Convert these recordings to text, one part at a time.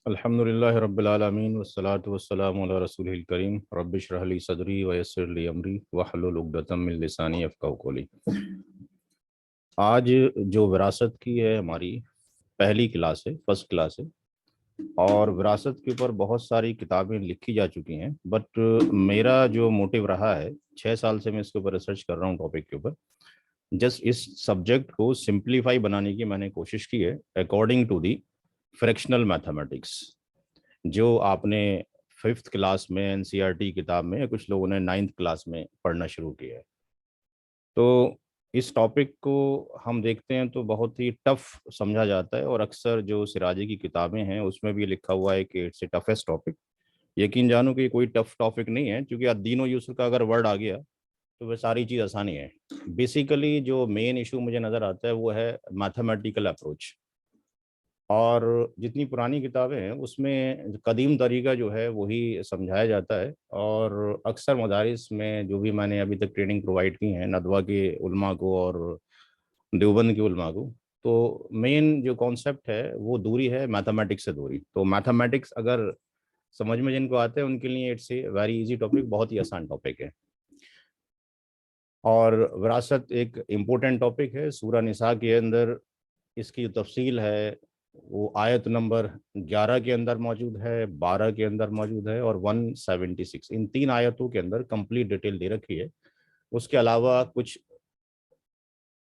अल्हम्दुलिल्लाहि रब्बिल आलमीन वस्सलातु वस्सलामु अला रसूलिल करीम रब्बि इश्रह ली सदरी व यस्सिर ली अमरी वहलुल उक़दतम मिन लिसानी यफ़क़हू क़ौली। आज जो विरासत की है हमारी पहली क्लास है, फर्स्ट क्लास है, और विरासत के ऊपर बहुत सारी किताबें लिखी जा चुकी हैं। बट मेरा जो मोटिव रहा है, 6 साल से मैं इसके ऊपर रिसर्च कर रहा हूँ टॉपिक के ऊपर। जस्ट इस सब्जेक्ट को सिंप्लीफाई बनाने की मैंने कोशिश की है according to the fractional mathematics, जो आपने फिफ्थ क्लास में एनसीईआरटी किताब में, कुछ लोगों ने नाइन्थ क्लास में पढ़ना शुरू किया है। तो इस टॉपिक को हम देखते हैं तो बहुत ही टफ समझा जाता है, और अक्सर जो सिराजी की किताबें हैं उसमें भी लिखा हुआ है कि इट्स ए टफेस्ट टॉपिक। यकीन जानो कि ये कोई टफ टॉपिक नहीं है, क्योंकि अद्दीन यूसुफ का अगर वर्ड आ गया तो वह सारी चीज़ आसानी है। बेसिकली जो मेन इशू मुझे नज़र आता है वो है मैथमेटिकल अप्रोच। और जितनी पुरानी किताबें हैं उसमें कदीम तरीका जो है वही समझाया जाता है। और अक्सर मदारिस में जो भी मैंने अभी तक ट्रेनिंग प्रोवाइड की है नदवा के उलमा को और देवबंद के उलमा को, तो मेन जो कॉन्सेप्ट है वो दूरी है मैथमेटिक्स से दूरी। तो मैथमेटिक्स अगर समझ में जिनको आते हैं उनके लिए it's a very easy topic, बहुत ही आसान टॉपिक है। और विरासत एक इम्पोर्टेंट टॉपिक है। सूरह निसा के अंदर इसकी जो तफसील है वो आयत नंबर 11 के अंदर मौजूद है, 12 के अंदर मौजूद है, और 176, इन तीन आयतों के अंदर कंप्लीट डिटेल दे रखी है। उसके अलावा कुछ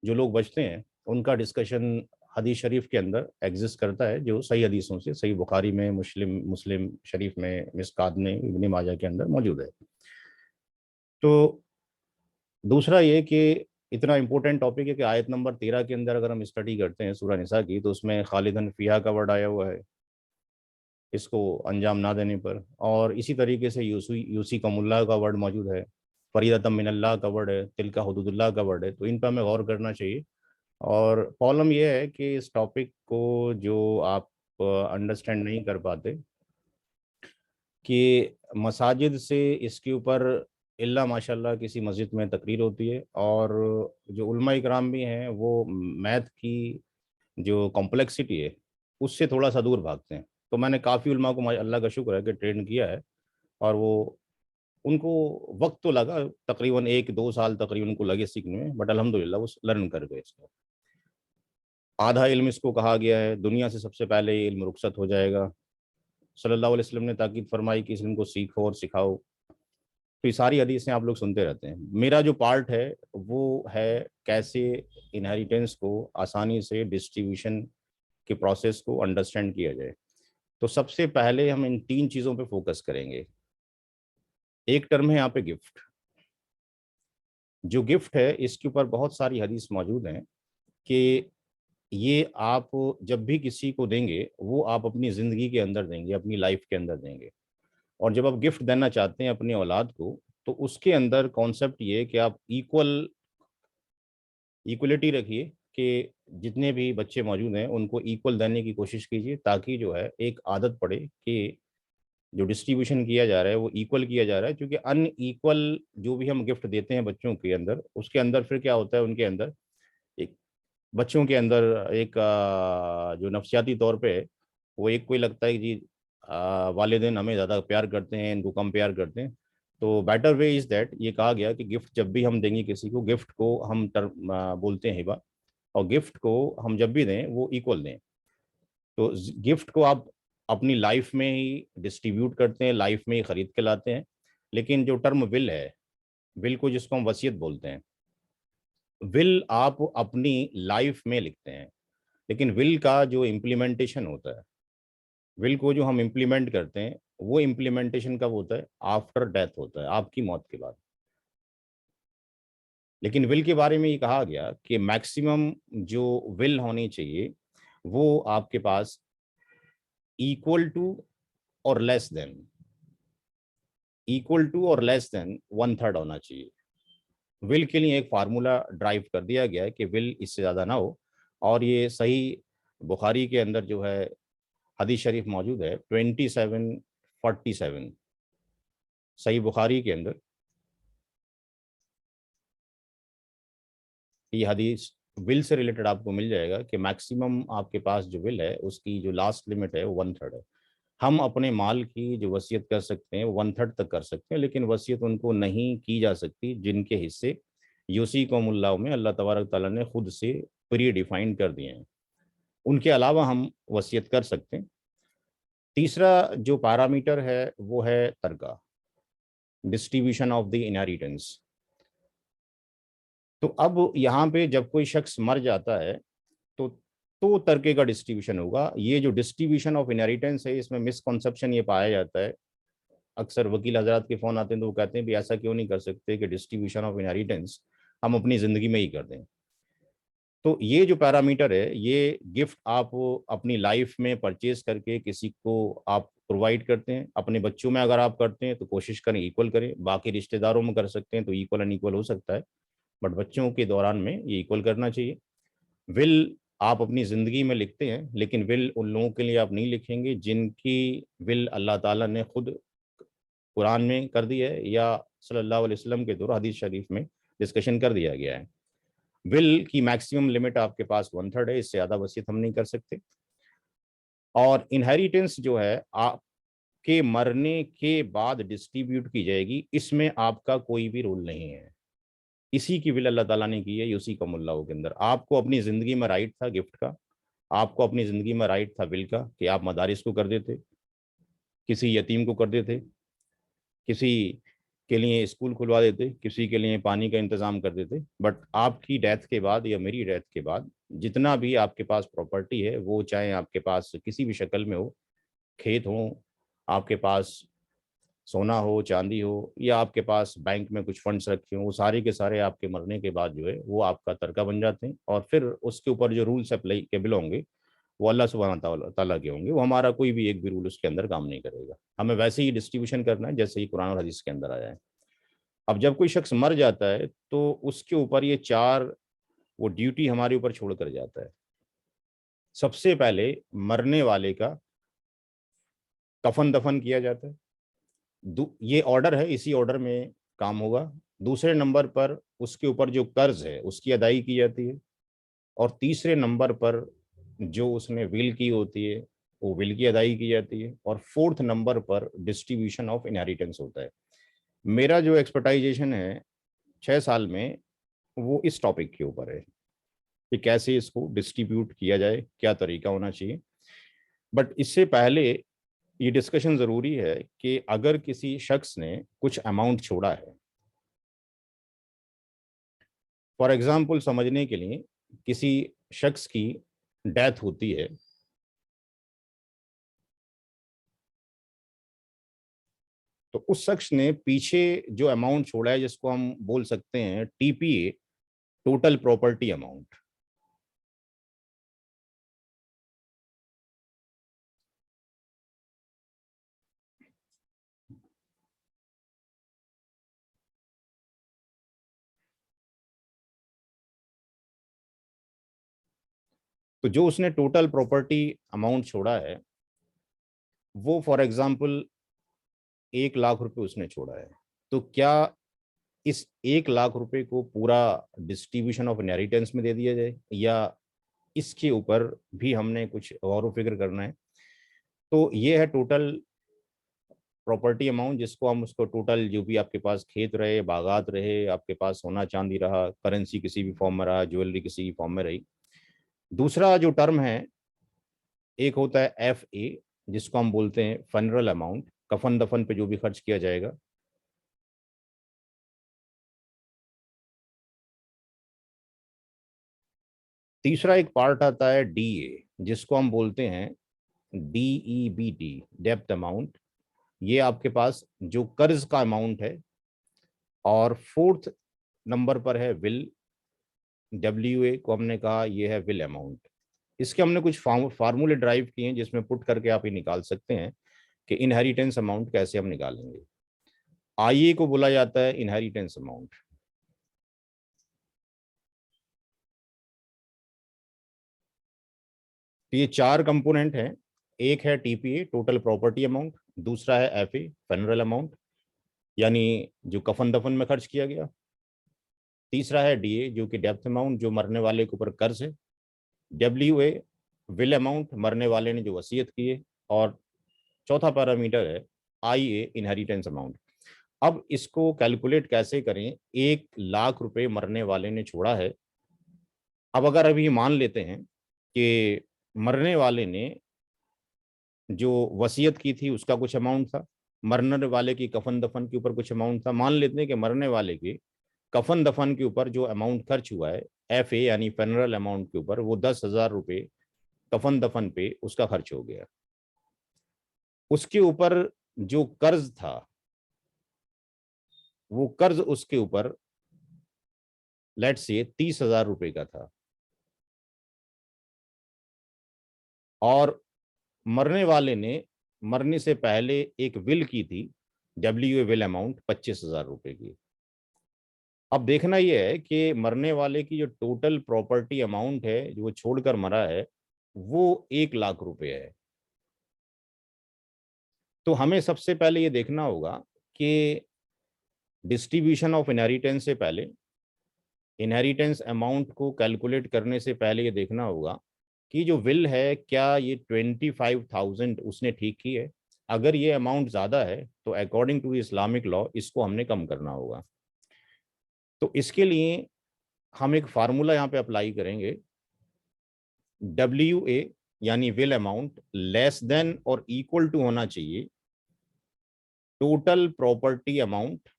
जो लोग बचते हैं उनका डिस्कशन हदीस शरीफ के अंदर एग्जिस्ट करता है, जो सही हदीसों से, सही बुखारी में, मुस्लिम मुस्लिम शरीफ में, मिस्कात में, इब्न माजा के अंदर मौजूद है। तो दूसरा ये कि इतना इंपॉर्टेंट टॉपिक है कि आयत नंबर 13 के अंदर अगर हम स्टडी करते हैं सूरह निसा की, तो उसमें खालिदन फिया का वर्ड आया हुआ है इसको अंजाम ना देने पर। और इसी तरीके से यूसी यूसी कमुल्ला का वर्ड मौजूद है, फरीदतम मिनल्लाह का वर्ड है, तिलका हुदुदुल्लाह का वर्ड है। तो इन पर हमें गौर करना चाहिए। और प्रॉब्लम यह है कि इस टॉपिक को जो आप अंडरस्टैंड नहीं कर पाते कि मसाजिद से इसके ऊपर इल्ला माशाल्लाह किसी मस्जिद में तकरीर होती है, और जो उलमा इकराम भी हैं वो मैथ की जो कॉम्प्लेक्सिटी है उससे थोड़ा सा दूर भागते हैं। तो मैंने काफ़ी उलमा को अल्लाह का शुक्र है कि ट्रेन किया है, और वो उनको वक्त तो लगा, तकरीबन 1-2 साल तकरीबन उनको लगे सीखने में, बट अल्हम्दुलिल्लाह वो लर्न कर गए इसको। आधा इल्म इसको कहा गया है, दुनिया से सबसे पहले ये इल्म रुखसत हो जाएगा। सल्लल्लाहु अलैहि वसल्लम ने ताकीद फरमाई कि इस इल्म को सीखो और सिखाओ। तो ये सारी हदीसें आप लोग सुनते रहते हैं। मेरा जो पार्ट है वो है कैसे इनहेरिटेंस को आसानी से डिस्ट्रीब्यूशन के प्रोसेस को अंडरस्टैंड किया जाए। तो सबसे पहले हम इन तीन चीज़ों पे फोकस करेंगे। एक टर्म है यहाँ पे गिफ्ट। जो गिफ्ट है इसके ऊपर बहुत सारी हदीस मौजूद हैं कि ये आप जब भी किसी को देंगे वो आप अपनी ज़िंदगी के अंदर देंगे, अपनी लाइफ के अंदर देंगे। और जब आप गिफ्ट देना चाहते हैं अपनी औलाद को, तो उसके अंदर कॉन्सेप्ट ये है कि आप इक्वलिटी रखिए कि जितने भी बच्चे मौजूद हैं उनको इक्वल देने की कोशिश कीजिए, ताकि जो है एक आदत पड़े कि जो डिस्ट्रीब्यूशन किया जा रहा है वो इक्वल किया जा रहा है। क्योंकि अनइक्वल जो भी हम गिफ्ट देते हैं बच्चों के अंदर, उसके अंदर फिर क्या होता है, उनके अंदर एक, बच्चों के अंदर एक जो नफसियाती तौर पे है, वो एक कोई लगता है कि जी वालिदैन हमें ज़्यादा प्यार करते हैं, इनको कम प्यार करते हैं। तो बेटर वे इज़ दैट, ये कहा गया कि गिफ्ट जब भी हम देंगे किसी को, गिफ्ट को हम बोलते हैं हिबा, और गिफ्ट को हम जब भी दें वो इक्वल दें। तो गिफ्ट को आप अपनी लाइफ में ही डिस्ट्रीब्यूट करते हैं, लाइफ में ही खरीद के लाते हैं। लेकिन जो टर्म विल है, विल को जिसको हम वसीयत बोलते हैं, विल आप अपनी लाइफ में लिखते हैं। लेकिन विल का जो इम्प्लीमेंटेशन होता है, विल को जो हम इम्प्लीमेंट करते हैं, वो इम्प्लीमेंटेशन कब होता है? आफ्टर डेथ होता है, आपकी मौत के बाद। लेकिन विल के बारे में ये कहा गया कि मैक्सिमम जो विल होनी चाहिए वो आपके पास इक्वल टू और लेस देन, इक्वल टू और लेस देन वन थर्ड होना चाहिए। विल के लिए एक फार्मूला ड्राइव कर दिया गया है कि विल इससे ज़्यादा ना हो। और ये सही बुखारी के अंदर जो है हदीस शरीफ मौजूद है 2747, सही बुखारी के अंदर ये हदीस विल से रिलेटेड आपको मिल जाएगा कि मैक्सिमम आपके पास जो विल है उसकी जो लास्ट लिमिट है वो वन थर्ड है। हम अपने माल की जो वसीयत कर सकते हैं 1/3 तक कर सकते हैं, लेकिन वसीयत उनको नहीं की जा सकती जिनके हिस्से यूसीकुमुल्लाह में अल्लाह तबारक ताला ने खुद से प्री डिफाइंड कर दिए हैं। उनके अलावा हम वसीयत कर सकते हैं। तीसरा जो पैरामीटर है वो है तरका, डिस्ट्रीब्यूशन ऑफ द इनहेरिटेंस। तो अब यहाँ पे जब कोई शख्स मर जाता है तो तरके का डिस्ट्रीब्यूशन होगा। ये जो डिस्ट्रीब्यूशन ऑफ इनहेरिटेंस है, इसमें मिसकॉन्सेप्शन ये पाया जाता है। अक्सर वकील हजरात के फोन आते हैं तो वो कहते हैं भी ऐसा क्यों नहीं कर सकते कि डिस्ट्रीब्यूशन ऑफ इनहेरिटेंस हम अपनी जिंदगी में ही कर दें। तो ये जो पैरामीटर है, ये गिफ्ट आप अपनी लाइफ में परचेज करके किसी को आप प्रोवाइड करते हैं। अपने बच्चों में अगर आप करते हैं तो कोशिश करें इक्वल करें, बाकी रिश्तेदारों में कर सकते हैं तो इक्वल एंड इक्वल हो सकता है, बट बच्चों के दौरान में ये इक्वल करना चाहिए। विल आप अपनी ज़िंदगी में लिखते हैं, लेकिन विल उन लोगों के लिए आप नहीं लिखेंगे जिनकी विल अल्लाह ताला ने खुद कुरान में कर दी है या सल्लल्लाहु अलैहि वसल्लम के दौर हदीस शरीफ में डिस्कशन कर दिया गया है। विल की मैक्सिमम लिमिट आपके पास 1/3 है, इससे ज़्यादा वसीयत हम नहीं कर सकते। और इनहेरिटेंस जो है आपके मरने के बाद डिस्ट्रीब्यूट की जाएगी, इसमें आपका कोई भी रोल नहीं है। इसी की विल अल्लाह ताला ने की है उसी का मुल्लाओं के अंदर। आपको अपनी ज़िंदगी में राइट था गिफ्ट का, आपको अपनी ज़िंदगी में राइट था विल का कि आप मदारिस को कर देते, किसी यतीम को कर देते, किसी के लिए स्कूल खुलवा देते, किसी के लिए पानी का इंतज़ाम कर देते। बट आपकी डेथ के बाद या मेरी डेथ के बाद जितना भी आपके पास प्रॉपर्टी है, वो चाहे आपके पास किसी भी शक्ल में हो, खेत हो, आपके पास सोना हो, चांदी हो, या आपके पास बैंक में कुछ फंड्स रखे हों, वो सारे के सारे आपके मरने के बाद जो है वो आपका तरका बन जाते हैं। और फिर उसके ऊपर जो रूल्स अप्लीकेबल होंगे वो अल्लाह सुब्हानहू ताला के होंगे। वो हमारा कोई भी एक भी रूल उसके अंदर काम नहीं करेगा। हमें वैसे ही डिस्ट्रीब्यूशन करना है जैसे ही कुरान और हदीस के अंदर आया है। अब जब कोई शख्स मर जाता है तो उसके ऊपर ये 4 वो ड्यूटी हमारे ऊपर छोड़ कर जाता है। सबसे पहले मरने वाले का कफन दफन किया जाता है। ये ऑर्डर है, इसी ऑर्डर में काम होगा। दूसरे नंबर पर उसके ऊपर जो कर्ज है उसकी अदाई की जाती है। और तीसरे नंबर पर जो उसने विल की होती है वो विल की अदाई की जाती है। और फोर्थ नंबर पर डिस्ट्रीब्यूशन ऑफ इनहेरिटेंस होता है। मेरा जो एक्सपर्टाइजेशन है 6 साल में, वो इस टॉपिक के ऊपर है कि कैसे इसको डिस्ट्रीब्यूट किया जाए, क्या तरीका होना चाहिए। बट इससे पहले ये डिस्कशन ज़रूरी है कि अगर किसी शख्स ने कुछ अमाउंट छोड़ा है, फॉर एग्जांपल समझने के लिए किसी शख्स की डेथ होती है, तो उस शख्स ने पीछे जो अमाउंट छोड़ा है जिसको हम बोल सकते हैं टीपीए, टोटल प्रॉपर्टी अमाउंट। तो जो उसने टोटल प्रॉपर्टी अमाउंट छोड़ा है वो फॉर एग्जांपल 1 लाख रुपए उसने छोड़ा है, तो क्या इस 1 लाख रुपए को पूरा डिस्ट्रीब्यूशन ऑफ इनहेरिटेंस में दे दिया जाए, या इसके ऊपर भी हमने कुछ गौर फिक्र करना है? तो ये है टोटल प्रॉपर्टी अमाउंट, जिसको हम उसको टोटल जो भी आपके पास खेत रहे, बागात रहे, आपके पास सोना चांदी रहा, करेंसी किसी भी फॉर्म में रहा, ज्वेलरी किसी भी फॉर्म में रही। दूसरा जो टर्म है, एक होता है FA, जिसको हम बोलते हैं फनरल अमाउंट, कफन दफन पे जो भी खर्च किया जाएगा। तीसरा एक पार्ट आता है DA, जिसको हम बोलते हैं DEBT, डेप्थ अमाउंट। ये आपके पास जो कर्ज का अमाउंट है। और फोर्थ नंबर पर है विल, WA को हमने कहा ये है विल अमाउंट। इसके हमने कुछ फार्मूले ड्राइव किए हैं जिसमें पुट करके आप ये निकाल सकते हैं कि इनहेरिटेंस अमाउंट कैसे हम निकालेंगे। IA को बोला जाता है इनहेरिटेंस अमाउंट। तो ये 4 कंपोनेंट हैं। एक है TPA, टोटल प्रॉपर्टी अमाउंट। दूसरा है FA, फनरल अमाउंट, यानी जो कफन दफन में खर्च किया गया। तीसरा है DA, जो कि डेप्थ अमाउंट, जो मरने वाले के ऊपर कर्ज है। WA, विल अमाउंट, मरने वाले ने जो वसीयत की है। और चौथा पैरामीटर है IA इनहेरिटेंस अमाउंट। अब इसको कैलकुलेट कैसे करें? 1 लाख रुपए मरने वाले ने छोड़ा है। अब अगर अभी मान लेते हैं कि मरने वाले ने जो वसीयत की थी उसका कुछ अमाउंट था, मरने वाले की कफन दफन के ऊपर कुछ अमाउंट था। मान लेते हैं कि मरने वाले की कफन दफन के ऊपर जो अमाउंट खर्च हुआ है FA यानी फेनरल अमाउंट के ऊपर, वो 10,000 रुपये कफन दफन पे उसका खर्च हो गया। उसके ऊपर जो कर्ज था, वो कर्ज उसके ऊपर लेट से 30,000 रुपये का था, और मरने वाले ने मरने से पहले एक विल की थी, WA विल अमाउंट 25,000 रुपये की। अब देखना यह है कि मरने वाले की जो टोटल प्रॉपर्टी अमाउंट है जो वो छोड़कर मरा है, वो 1 लाख रुपए है। तो हमें सबसे पहले ये देखना होगा कि डिस्ट्रीब्यूशन ऑफ इनहेरिटेंस से पहले, इनहेरिटेंस अमाउंट को कैलकुलेट करने से पहले ये देखना होगा कि जो विल है क्या ये 25,000 उसने ठीक की है। अगर ये अमाउंट ज़्यादा है तो अकॉर्डिंग टू इस्लामिक लॉ इसको हमने कम करना होगा। तो इसके लिए हम एक फार्मूला यहाँ पे अप्लाई करेंगे, WA यानी विल अमाउंट लेस देन और इक्वल टू होना चाहिए टोटल प्रॉपर्टी अमाउंट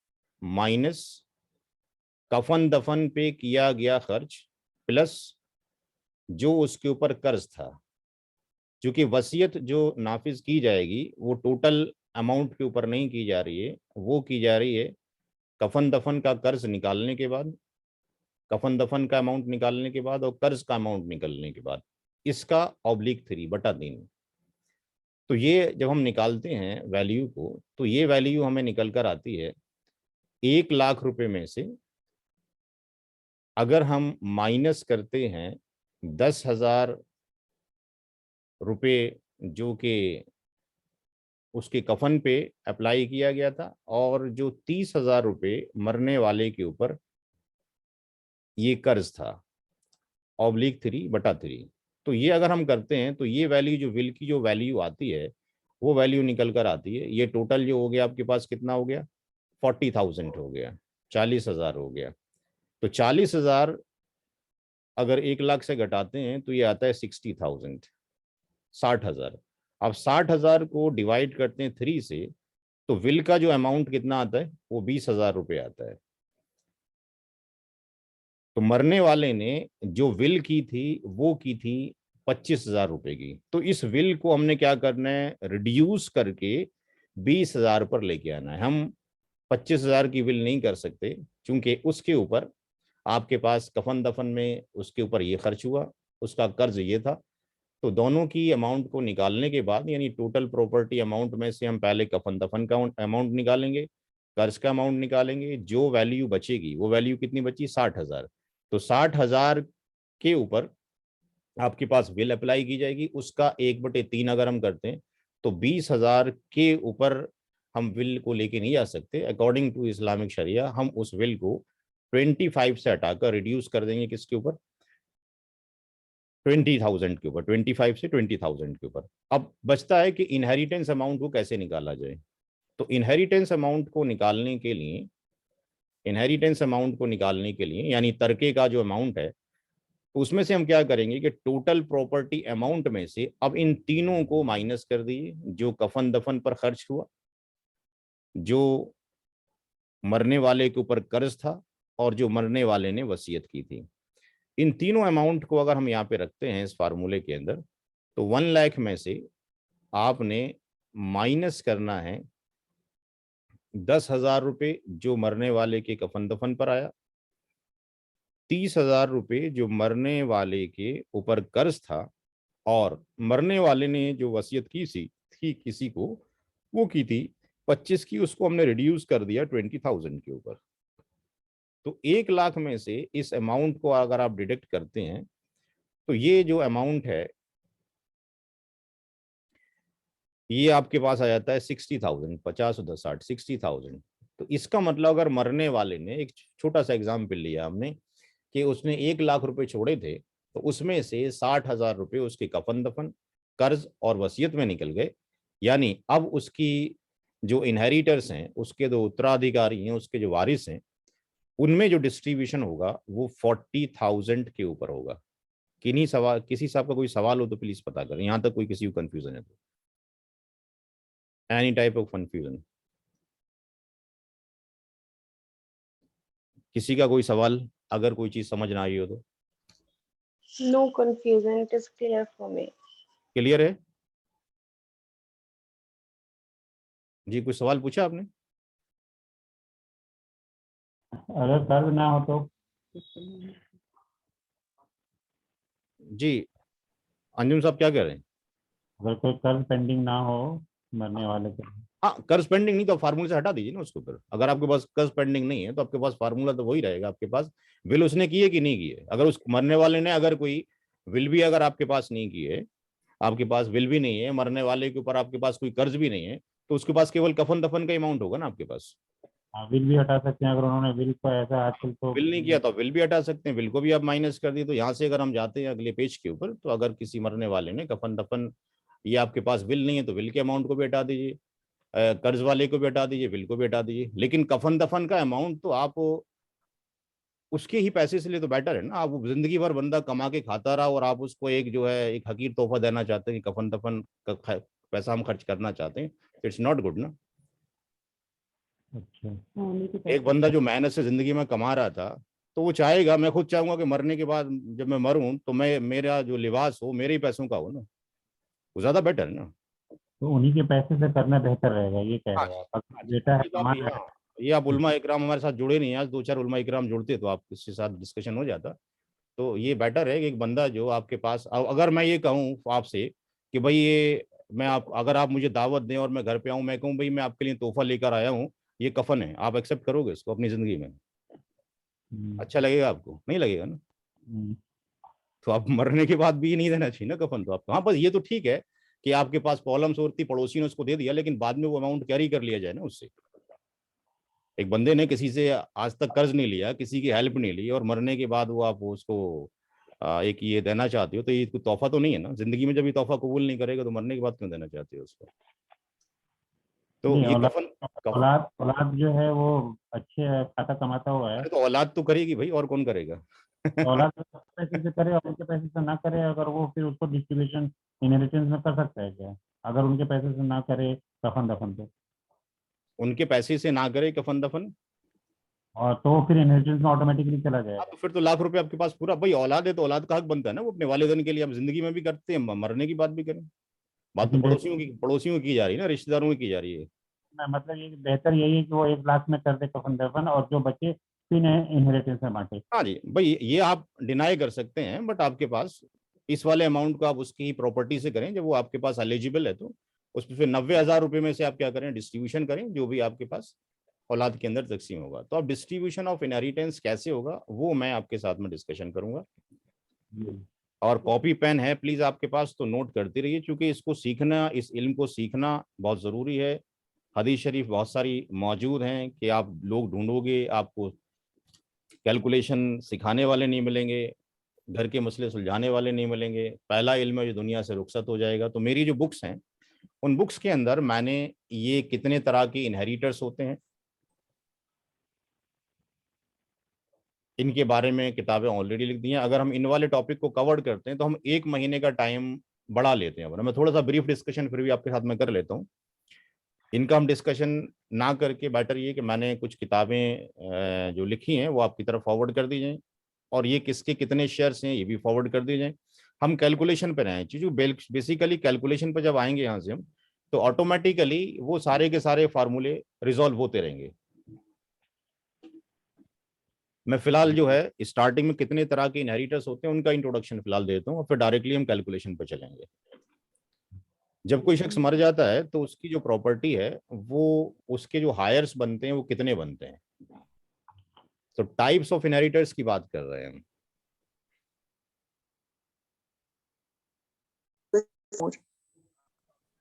माइनस कफन दफन पे किया गया खर्च प्लस जो उसके ऊपर कर्ज था। क्योंकि वसीयत जो नाफिज की जाएगी वो टोटल अमाउंट के ऊपर नहीं की जा रही है, वो की जा रही है कफन दफन का कर्ज निकालने के बाद, कफन दफन का अमाउंट निकालने के बाद और कर्ज का अमाउंट निकलने के बाद, इसका /3/3। तो ये जब हम निकालते हैं वैल्यू को, तो ये वैल्यू हमें निकल कर आती है 1 लाख रुपए में से अगर हम माइनस करते हैं 10,000 रुपये जो कि उसके कफन पे अप्लाई किया गया था, और जो 30,000 रुपये मरने वाले के ऊपर ये कर्ज था /3/3। तो ये अगर हम करते हैं तो ये वैल्यू जो विल की जो वैल्यू आती है वो वैल्यू निकल कर आती है। ये टोटल जो हो गया आपके पास कितना हो गया? 40,000 हो गया, 40,000 हो गया। तो 40,000 अगर 1 लाख से घटाते हैं तो ये आता है 60,000, 60,000। अब 60,000 को डिवाइड करते हैं 3 से, तो विल का जो अमाउंट कितना आता है? वो 20,000 रुपये आता है। तो मरने वाले ने जो विल की थी वो की थी 25,000 रुपए की। तो इस विल को हमने क्या करना है? रिड्यूस करके 20,000 पर लेके आना है। हम 25,000 की विल नहीं कर सकते क्योंकि उसके ऊपर आपके पास कफन दफन में उसके ऊपर ये खर्च हुआ, उसका कर्ज ये था। तो दोनों की अमाउंट को निकालने के बाद, यानी टोटल प्रॉपर्टी अमाउंट में से हम पहले कफन दफन का अमाउंट निकालेंगे, कर्ज का अमाउंट निकालेंगे, जो वैल्यू बचेगी वो वैल्यू कितनी बची? 60,000। तो 60,000 के ऊपर आपके पास विल अप्लाई की जाएगी, उसका 1/3 अगर हम करते हैं तो 20,000 के ऊपर हम विल को लेके नहीं जा सकते। अकॉर्डिंग टू इस्लामिक शरिया हम उस विल को 25 से हटाकर रिड्यूस कर देंगे किसके ऊपर? 20,000 के ऊपर, 25 से 20,000 के ऊपर। अब बचता है कि इनहेरिटेंस अमाउंट को कैसे निकाला जाए। तो इनहेरिटेंस अमाउंट को निकालने के लिए, इनहेरिटेंस अमाउंट को निकालने के लिए यानी तरके का जो अमाउंट है उसमें से हम क्या करेंगे कि टोटल प्रॉपर्टी अमाउंट में से अब इन तीनों को माइनस कर दिए, जो कफन दफन पर खर्च हुआ, जो मरने वाले के ऊपर कर्ज था, और जो मरने वाले ने वसीयत की थी। इन तीनों अमाउंट को अगर हम यहाँ पे रखते हैं इस फार्मूले के अंदर, तो 1 लाख में से आपने माइनस करना है 10,000 रुपये जो मरने वाले के कफन दफन पर आया, 30,000 रुपये जो मरने वाले के ऊपर कर्ज था, और मरने वाले ने जो वसीयत की थी किसी को, वो की थी 25 की, उसको हमने रिड्यूस कर दिया 20,000 के ऊपर। तो 1 लाख में से इस अमाउंट को अगर आप डिडक्ट करते हैं तो ये जो अमाउंट है ये आपके पास आ जाता है 60,000, 50 और 10 60, 60,000। तो इसका मतलब अगर मरने वाले ने, एक छोटा सा एग्जाम्पल लिया हमने कि उसने 1 लाख रुपए छोड़े थे, तो उसमें से 60,000 रुपये उसके कफन दफन, कर्ज और वसीयत में निकल गए, यानी अब उसकी जो इनहेरिटर्स हैं, उसके जो उत्तराधिकारी हैं, उसके जो वारिस हैं, उनमें जो डिस्ट्रीब्यूशन होगा वो 40,000 के ऊपर होगा। किन्हीं सवाल, किसी साहब का कोई सवाल हो तो प्लीज पता करें, यहां तक कोई किसी को कंफ्यूजन है तो, एनी टाइप ऑफ कंफ्यूजन, किसी का कोई सवाल, अगर कोई चीज समझ ना आई हो तो। No confusion, it is clear for me. Clear है जी? कुछ सवाल पूछा आपने? अगर कर्ज ना हो तो? जी अंजुम साहब क्या कह रहे हैं? अगर कोई कर्ज पेंडिंग ना हो मरने वाले के, हाँ, कर्ज पेंडिंग नहीं तो फार्मूले से हटा दीजिए ना उसको। फिर अगर आपके पास कर्ज पेंडिंग नहीं है तो आपके पास फार्मूला तो वही रहेगा आपके पास। विल उसने की है कि नहीं की है? अगर उस मरने वाले ने अगर कोई विल भी अगर आपके पास नहीं की है, आपके पास विल भी नहीं है, मरने वाले के ऊपर आपके पास कोई कर्ज भी नहीं है, तो उसके पास केवल कफन दफन का अमाउंट होगा ना आपके पास। बिल भी हटा सकते हैं अगर उन्होंने बिल को, ऐसा आजकल तो। विल नहीं किया तो विल भी हटा सकते हैं, विल को भी आप माइनस कर दिए। तो यहाँ से अगर हम जाते हैं अगले पेज के ऊपर, तो अगर किसी मरने वाले ने कफन दफन, ये आपके पास विल नहीं है तो विल के अमाउंट को भी हटा दीजिए, कर्ज वाले को भी हटा दीजिए, विल को भी हटा दीजिए। लेकिन कफन दफन का अमाउंट तो आप उसके ही पैसे से ले तो बेटर है ना। आप वो जिंदगी भर बंदा कमा के खाता रहा और आप उसको एक जो है एक हकीर तोहफा देना चाहते हैं कि कफन दफन का पैसा हम खर्च करना चाहते हैं, इट्स नॉट गुड ना। अच्छा, एक बंदा जो मेहनत से जिंदगी में कमा रहा था, तो वो चाहेगा, मैं खुद चाहूंगा कि मरने के बाद जब मैं मरूं तो मैं, मेरा जो लिबास हो मेरे ही पैसों का हो ना, वो ज्यादा बेटर है ना। तो उन्हीं के पैसे से करना बेहतर रहेगा, ये कह हाँ रहे जी, हैं आप? हाँ अगर जी, बेटा है ये तो आप, कमा रहा हाँ, ये आप उलमा इकराम हमारे साथ जुड़े नहीं हैं, आज दो चार उलमा इकराम जुड़ते तो आप इसके साथ डिस्कशन हो जाता। तो ये बेटर है कि एक बंदा जो आपके पास, अगर मैं ये कहूँ आपसे कि भाई ये, मैं आप, अगर आप मुझे दावत दें और मैं घर पे आऊँ, मैं कहूँ भाई मैं आपके लिए तोहफा लेकर आया हूँ, ये कफन है, आप एक्सेप्ट करोगे इसको अपनी जिंदगी में? है। अच्छा लगेगा आपको? नहीं लगेगा ना। हम्म, तो आप मरने के बाद भी नहीं देना चाहिए ना कफन तो आपको। हाँ, बस ये तो ठीक है कि आपके पास प्रॉब्लम्स होती, पड़ोसी ने उसको दे दिया, लेकिन बाद में वो अमाउंट कैरी कर लिया जाए ना उससे। एक बंदे ने किसी से आज तक कर्ज नहीं लिया, किसी की हेल्प नहीं ली, और मरने के बाद वो आप उसको एक ये देना चाहते हो, तो ये कोई तोहफा तो नहीं है ना। जिंदगी में जब ये तोहफा कबूल नहीं करेगा तो मरने के बाद क्यों देना चाहते हो उसको? तो नहीं, ये औलाद, कफन, कफन, औलाद औलाद जो है वो अच्छे खाता कमाता हुआ है। अरे तो औलाद तो करेगी भाई, और कौन करेगा? औलाद अपने पैसे से करे और उनके पैसे से ना करे, अगर वो फिर उसको डिस्ट्रीब्यूशन इनहेरिटेंस में कर सकता है क्या? अगर उनके पैसे से ना करे कफन दफन तो? उनके पैसे से ना करे कफन दफन, और तो फिर इनहेरिटेंस में ऑटोमेटिकली चला हाँ जाएगा। तो फिर तो लाख रुपए आपके पास पूरा। भाई औलाद है तो औलाद का हक बनता है ना वो अपने वालिदैन के लिए, आप जिंदगी में भी करते हैं, मरने की बात भी करें। बात तो लेकिन पड़ोसियों की जा रही है ना, रिश्तेदारों की जा रही है। मतलब ये बेहतर यही है कि वो 1 लाख में कर दे कफन दफन, और जो बचे फिर इनहेरिटेंस में बांटे। हाँ जी भाई, ये आप डिनाई कर सकते हैं, बट आपके पास इस वाले अमाउंट को आप उसकी ही प्रॉपर्टी से करें जब वो आपके पास एलिजिबल है, तो उसमें फिर 90,000 रुपए में से आप क्या करें, डिस्ट्रीब्यूशन करें, जो भी आपके पास औलाद के अंदर तकसीम होगा। तो अब डिस्ट्रीब्यूशन ऑफ इनहेरिटेंस कैसे होगा वो मैं आपके साथ में डिस्कशन करूंगा। हम्म। और कॉपी पेन है प्लीज आपके पास तो नोट करते रहिए, क्योंकि इसको सीखना, इस इल्म को सीखना बहुत जरूरी है। हदीस शरीफ बहुत सारी मौजूद हैं कि आप लोग ढूंढोगे, आपको कैलकुलेशन सिखाने वाले नहीं मिलेंगे, घर के मसले सुलझाने वाले नहीं मिलेंगे, पहला इल्म है जो दुनिया से रुखसत हो जाएगा। तो मेरी जो बुक्स हैं, उन बुक्स के अंदर मैंने ये कितने तरह के इनहेरिटर्स होते हैं इनके बारे में किताबें ऑलरेडी लिख दी हैं। अगर हम इन वाले टॉपिक को कवर करते हैं तो हम 1 महीने का टाइम बढ़ा लेते हैं। वरना मैं थोड़ा सा ब्रीफ डिस्कशन फिर भी आपके साथ में कर लेता हूँ। इनका हम डिस्कशन ना करके बेटर ये कि मैंने कुछ किताबें जो लिखी हैं वो आपकी तरफ फॉरवर्ड कर दी जाएं, और ये किसके कितने शेयर्स हैं ये भी फॉरवर्ड कर दिए जाएं। हम कैलकुलेशन पर आए, चीज़ बेसिकली कैलकुलेशन पर जब आएंगे यहाँ से हम, तो ऑटोमेटिकली वो सारे के सारे फार्मूले रिजॉल्व होते रहेंगे। मैं फिलहाल जो है स्टार्टिंग में कितने तरह के इनहेरिटर्स होते हैं उनका इंट्रोडक्शन फिलहाल देता हूँ, और फिर डायरेक्टली हम कैलकुलेशन पर चलेंगे। जब कोई शख्स मर जाता है तो उसकी जो प्रॉपर्टी है वो, उसके जो हायर्स बनते हैं वो कितने बनते हैं। तो टाइप्स ऑफ इनहेरिटर्स की बात कर रहे हैं हम।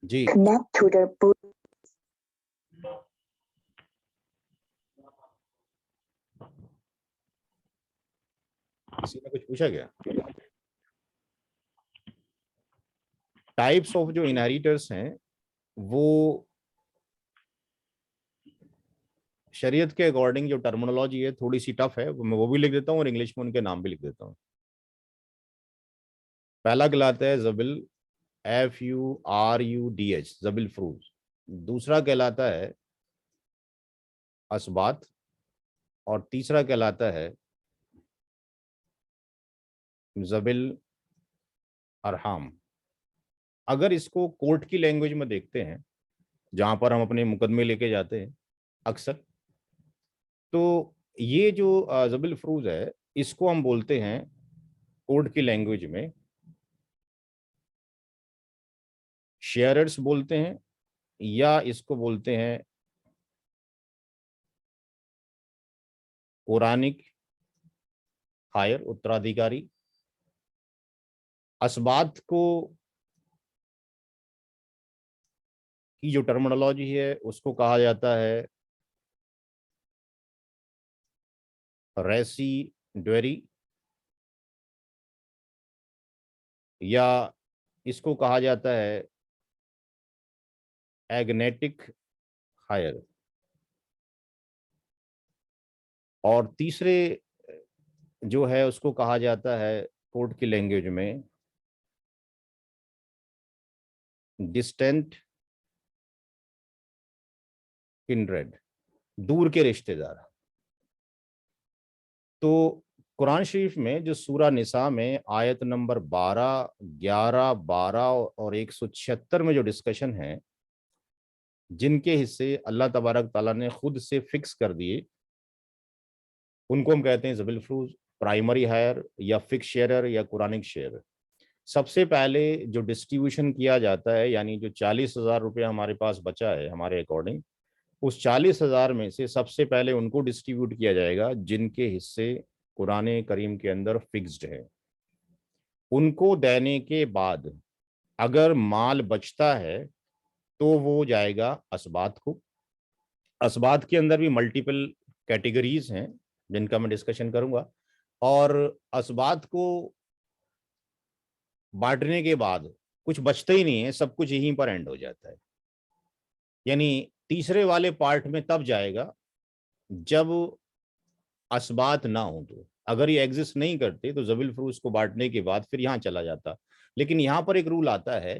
जी Connect to the boot. किसी ने कुछ पूछा क्या? टाइप्स ऑफ जो इनहेरिटर्स हैं वो शरीयत के अकॉर्डिंग जो टर्मिनोलॉजी है थोड़ी सी टफ है, मैं वो भी लिख देता हूँ और इंग्लिश में उनके नाम भी लिख देता हूँ। पहला कहलाता है ज़बिल, FURUDH, ज़बिल फ्रूज। दूसरा कहलाता है असबात, और तीसरा कहलाता है ज़बिल अरहाम। अगर इसको कोर्ट की लैंग्वेज में देखते हैं, जहां पर हम अपने मुकदमे लेके जाते हैं अक्सर, तो ये जो ज़बिल फ्रूज है, इसको हम बोलते हैं कोर्ट की लैंग्वेज में शेयरर्स बोलते हैं, या इसको बोलते हैं कुरानिक हायर, उत्तराधिकारी। असबात को की जो टर्मिनोलॉजी है उसको कहा जाता है रेसिड्यूरी, या इसको कहा जाता है एग्नेटिक हायर। और तीसरे जो है उसको कहा जाता है कोर्ट की लैंग्वेज में डिस्टेंट किंड्रेड, दूर के रिश्तेदार। तो कुरान शरीफ में जो सूरा निसा में आयत नंबर 12, 11, 12 और 176 में जो डिस्कशन है, जिनके हिस्से अल्लाह तबारक ताला ने खुद से फिक्स कर दिए, उनको हम कहते हैं ज़बिल फ्रूज, प्राइमरी हायर या फिक्स शेयरर या कुरानिक शेयर। सबसे पहले जो डिस्ट्रीब्यूशन किया जाता है, यानी जो 40,000 रुपये हमारे पास बचा है हमारे अकॉर्डिंग, उस 40,000 में से सबसे पहले उनको डिस्ट्रीब्यूट किया जाएगा जिनके हिस्से कुरान करीम के अंदर फिक्स्ड है। उनको देने के बाद अगर माल बचता है तो वो जाएगा असबात को। असबात के अंदर भी मल्टीपल कैटेगरीज हैं जिनका मैं डिस्कशन करूंगा, और असबात को बांटने के बाद कुछ बचता ही नहीं है, सब कुछ यहीं पर एंड हो जाता है। यानी तीसरे वाले पार्ट में तब जाएगा जब असबात ना हो। तो अगर ये एग्जिस्ट नहीं करते तो ज़बिल फ्रूज को बांटने के बाद फिर यहाँ चला जाता। लेकिन यहाँ पर एक रूल आता है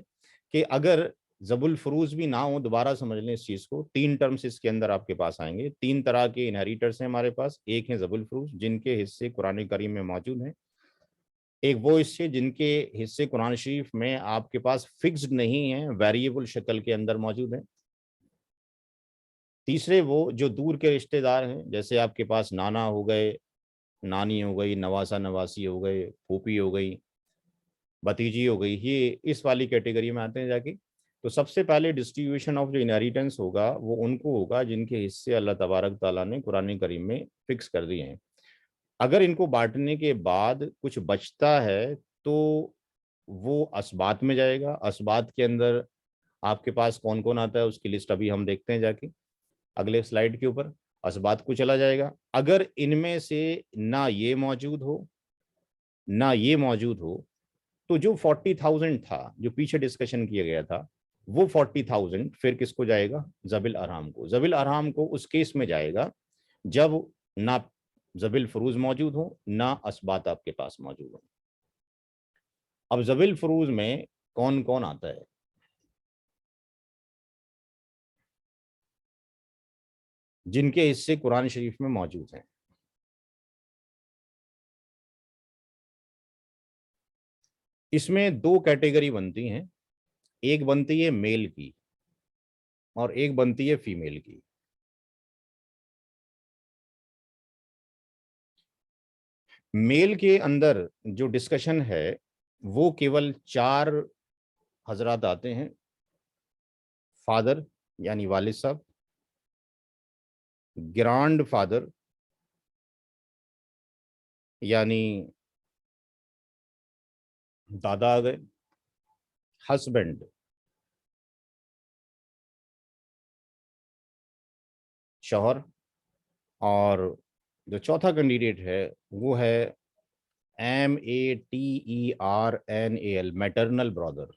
कि अगर ज़बुल फ्रूज भी ना हो, दोबारा समझ लें इस चीज को, 3 टर्म्स इसके अंदर आपके पास आएंगे। 3 तरह के इनहेरिटर्स हैं हमारे पास। एक है ज़बुल फ्रूज जिनके हिस्से कुरान करीम में मौजूद हैं, एक वो हिस्से जिनके हिस्से कुरान शरीफ में आपके पास फिक्स्ड नहीं है, वेरिएबल शक्ल के अंदर मौजूद है। तीसरे वो जो दूर के रिश्तेदार हैं, जैसे आपके पास नाना हो गए, नानी हो गई, नवासा नवासी हो गए, फूफी हो गई, भतीजी हो गई, ये इस वाली कैटेगरी में आते हैं जाके। तो सबसे पहले डिस्ट्रीब्यूशन ऑफ जो इनहेरिटेंस होगा वो उनको होगा जिनके हिस्से अल्लाह तबारक ताला ने कुरान करीम में फिक्स कर दिए हैं। अगर इनको बांटने के बाद कुछ बचता है तो वो असबात में जाएगा। असबात के अंदर आपके पास कौन कौन आता है उसकी लिस्ट अभी हम देखते हैं जाके अगले स्लाइड के ऊपर। असबात को चला जाएगा। अगर इनमें से ना ये मौजूद हो ना ये मौजूद हो, तो जो 40,000 था जो पीछे डिस्कशन किया गया था, वो 40,000 फिर किसको जाएगा? ज़बिल अरहाम को। ज़बिल अरहाम को उस केस में जाएगा जब ना ज़बिल फरूज मौजूद हो ना असबात आपके पास मौजूद हो। अब ज़बिल फरूज में कौन कौन आता है? जिनके हिस्से कुरान शरीफ में मौजूद हैं। इसमें 2 कैटेगरी बनती हैं, एक बनती है मेल की और एक बनती है फीमेल की। मेल के अंदर जो डिस्कशन है वो केवल 4 हजरात आते हैं। फादर यानी वालिद साहब, ग्रांड फादर यानी दादा आ गए, हस्बैंड, शौहर, और जो चौथा कैंडिडेट है वो है MATERNAL, मैटरनल ब्रदर।